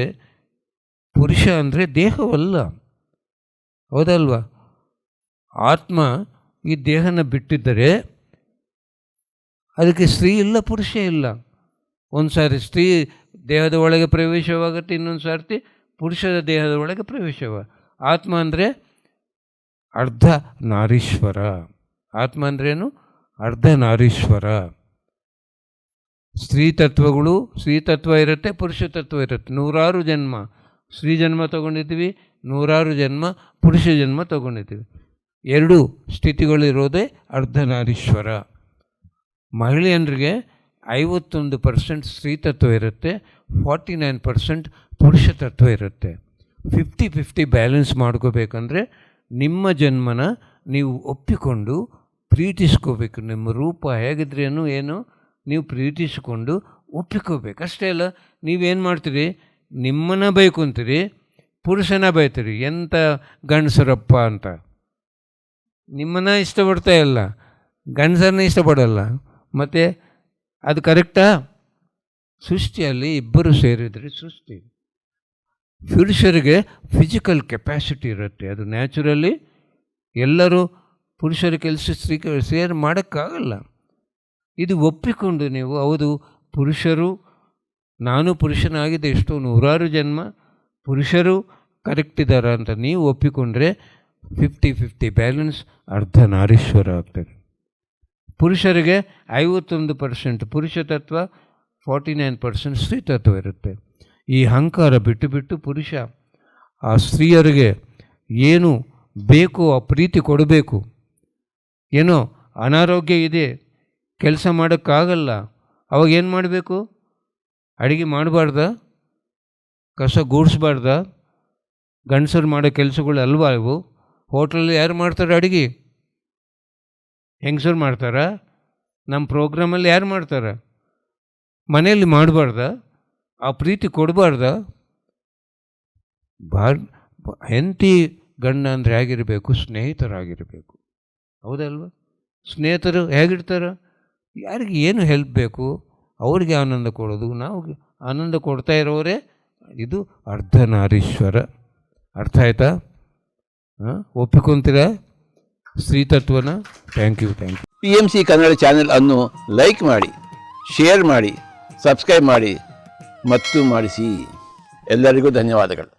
ಪುರುಷ ಅಂದರೆ ದೇಹವಲ್ಲ, ಹೌದಲ್ವಾ? ಆತ್ಮ ಈ ದೇಹನ ಬಿಟ್ಟಿದ್ದರೆ ಅದಕ್ಕೆ ಸ್ತ್ರೀ ಇಲ್ಲ, ಪುರುಷ ಇಲ್ಲ. ಒಂದು ಸಾರಿ ಸ್ತ್ರೀ ದೇಹದ ಒಳಗೆ ಪ್ರವೇಶವಾಗುತ್ತೆ, ಇನ್ನೊಂದು ಸಾರ್ತಿ ಪುರುಷದ ದೇಹದ ಒಳಗೆ ಪ್ರವೇಶವ. ಆತ್ಮ ಅಂದರೆ ಅರ್ಧ ನಾರೀಶ್ವರ. ಆತ್ಮ ಅಂದ್ರೇನು? ಅರ್ಧ ನಾರೀಶ್ವರ. ಸ್ತ್ರೀ ತತ್ವ ಇರುತ್ತೆ, ಪುರುಷ ತತ್ವ ಇರುತ್ತೆ. 100 ಜನ್ಮ ಸ್ತ್ರೀ ಜನ್ಮ ತಗೊಂಡಿದ್ದೀವಿ, 100 ಜನ್ಮ ಪುರುಷ ಜನ್ಮ ತಗೊಂಡಿದ್ದೀವಿ. 2 ಸ್ಥಿತಿಗಳಿರೋದೇ ಅರ್ಧನಾರೀಶ್ವರ. ಮಹಿಳೆಯರಿಗೆ 51% ಸ್ತ್ರೀ ತತ್ವ ಇರುತ್ತೆ, 49% ಪುರುಷ ತತ್ವ ಇರುತ್ತೆ. 50-50 ಬ್ಯಾಲೆನ್ಸ್ ಮಾಡ್ಕೋಬೇಕಂದ್ರೆ ನಿಮ್ಮ ಜನ್ಮನ ನೀವು ಒಪ್ಪಿಕೊಂಡು ಪ್ರೀತಿಸ್ಕೋಬೇಕು. ನಿಮ್ಮ ರೂಪ ಹೇಗಿದ್ರೇನು ಏನು ನೀವು ಪ್ರೀತಿಸಿಕೊಂಡು ಒಪ್ಪಿಕೋಬೇಕು. ಅಷ್ಟೇ ಅಲ್ಲ, ನೀವೇನು ಮಾಡ್ತೀರಿ? ನಿಮ್ಮನ್ನ ಬೈಕೊಂತೀರಿ, ಪುರುಷನ ಬೈತೀರಿ, ಎಂಥ ಗಂಡಸರಪ್ಪ ಅಂತ. ನಿಮ್ಮನ್ನ ಇಷ್ಟಪಡ್ತಾ ಇಲ್ಲ, ಗಂಡಸರನ್ನ ಇಷ್ಟಪಡಲ್ಲ. ಮತ್ತು ಅದು ಕರೆಕ್ಟಾ? ಸೃಷ್ಟಿಯಲ್ಲಿ ಇಬ್ಬರು ಸೇರಿದರೆ ಸೃಷ್ಟಿ. ಪುರುಷರಿಗೆ ಫಿಸಿಕಲ್ ಕೆಪಾಸಿಟಿ ಇರುತ್ತೆ, ಅದು ನ್ಯಾಚುರಲಿ. ಎಲ್ಲರೂ ಪುರುಷರ ಕೆಲಸ ಸ್ತ್ರೀ ಮಾಡೋಕ್ಕಾಗಲ್ಲ. ಇದು ಒಪ್ಪಿಕೊಂಡು ನೀವು, ಹೌದು ಪುರುಷರು, ನಾನು ಪುರುಷನಾಗಿದೆ ಎಷ್ಟೋ 100 ಜನ್ಮ, ಪುರುಷರು ಕರೆಕ್ಟ್ ಇದ್ದಾರೆ ಅಂತ ನೀವು ಒಪ್ಪಿಕೊಂಡ್ರೆ 50-50 ಬ್ಯಾಲೆನ್ಸ್ ಅರ್ಧನಾರೀಶ್ವರ ಆಗ್ತದೆ. ಪುರುಷರಿಗೆ 51% ಪುರುಷ ತತ್ವ, 49% ಸ್ತ್ರೀ ತತ್ವ ಇರುತ್ತೆ. ಈ ಅಹಂಕಾರ ಬಿಟ್ಟು ಪುರುಷ ಆ ಸ್ತ್ರೀಯರಿಗೆ ಏನು ಬೇಕು ಆ ಪ್ರೀತಿ ಕೊಡಬೇಕು. ಏನೋ ಅನಾರೋಗ್ಯ ಇದೆ, ಕೆಲಸ ಮಾಡೋಕ್ಕಾಗಲ್ಲ, ಅವಾಗ ಏನು ಮಾಡಬೇಕು? ಅಡುಗೆ ಮಾಡಬಾರ್ದ, ಕಸ ಗೂಡಿಸ್ಬಾರ್ದ? ಗಂಡಸರು ಮಾಡೋ ಕೆಲಸಗಳು ಅಲ್ವಾ ಇವು? ಹೋಟ್ಲಲ್ಲಿ ಯಾರು ಮಾಡ್ತಾರೆ ಅಡುಗೆ? ಹೆಂಗಸರು ಮಾಡ್ತಾರ? ನಮ್ಮ ಪ್ರೋಗ್ರಾಮಲ್ಲಿ ಯಾರು ಮಾಡ್ತಾರೆ? ಮನೆಯಲ್ಲಿ ಮಾಡಬಾರ್ದ? ಆ ಪ್ರೀತಿ ಕೊಡಬಾರ್ದ? ಹೆಂಡತಿ ಗಂಡ ಅಂದರೆ ಹೇಗಿರಬೇಕು? ಸ್ನೇಹಿತರಾಗಿರಬೇಕು, ಹೌದಲ್ವ? ಸ್ನೇಹಿತರು ಹೇಗಿರ್ತಾರೆ? ಯಾರಿಗೆ ಏನು ಹೆಲ್ಪ್ ಬೇಕು ಅವ್ರಿಗೆ ಆನಂದ ಕೊಡೋದು, ನಾವು ಆನಂದ ಕೊಡ್ತಾ ಇರೋರೇ. ಇದು ಅರ್ಧನಾರೀಶ್ವರ. ಅರ್ಥ ಆಯ್ತಾ? ಒಪ್ಪಿಕೊಂತೀರಾ ಸ್ತ್ರೀ ತತ್ವನ? Thank you. PMC Kannada channel ಅನ್ನು ಲೈಕ್ ಮಾಡಿ, ಶೇರ್ ಮಾಡಿ, ಸಬ್ಸ್ಕ್ರೈಬ್ ಮಾಡಿ ಮತ್ತು ಮಾಡಿಸಿ. ಎಲ್ಲರಿಗೂ ಧನ್ಯವಾದಗಳು.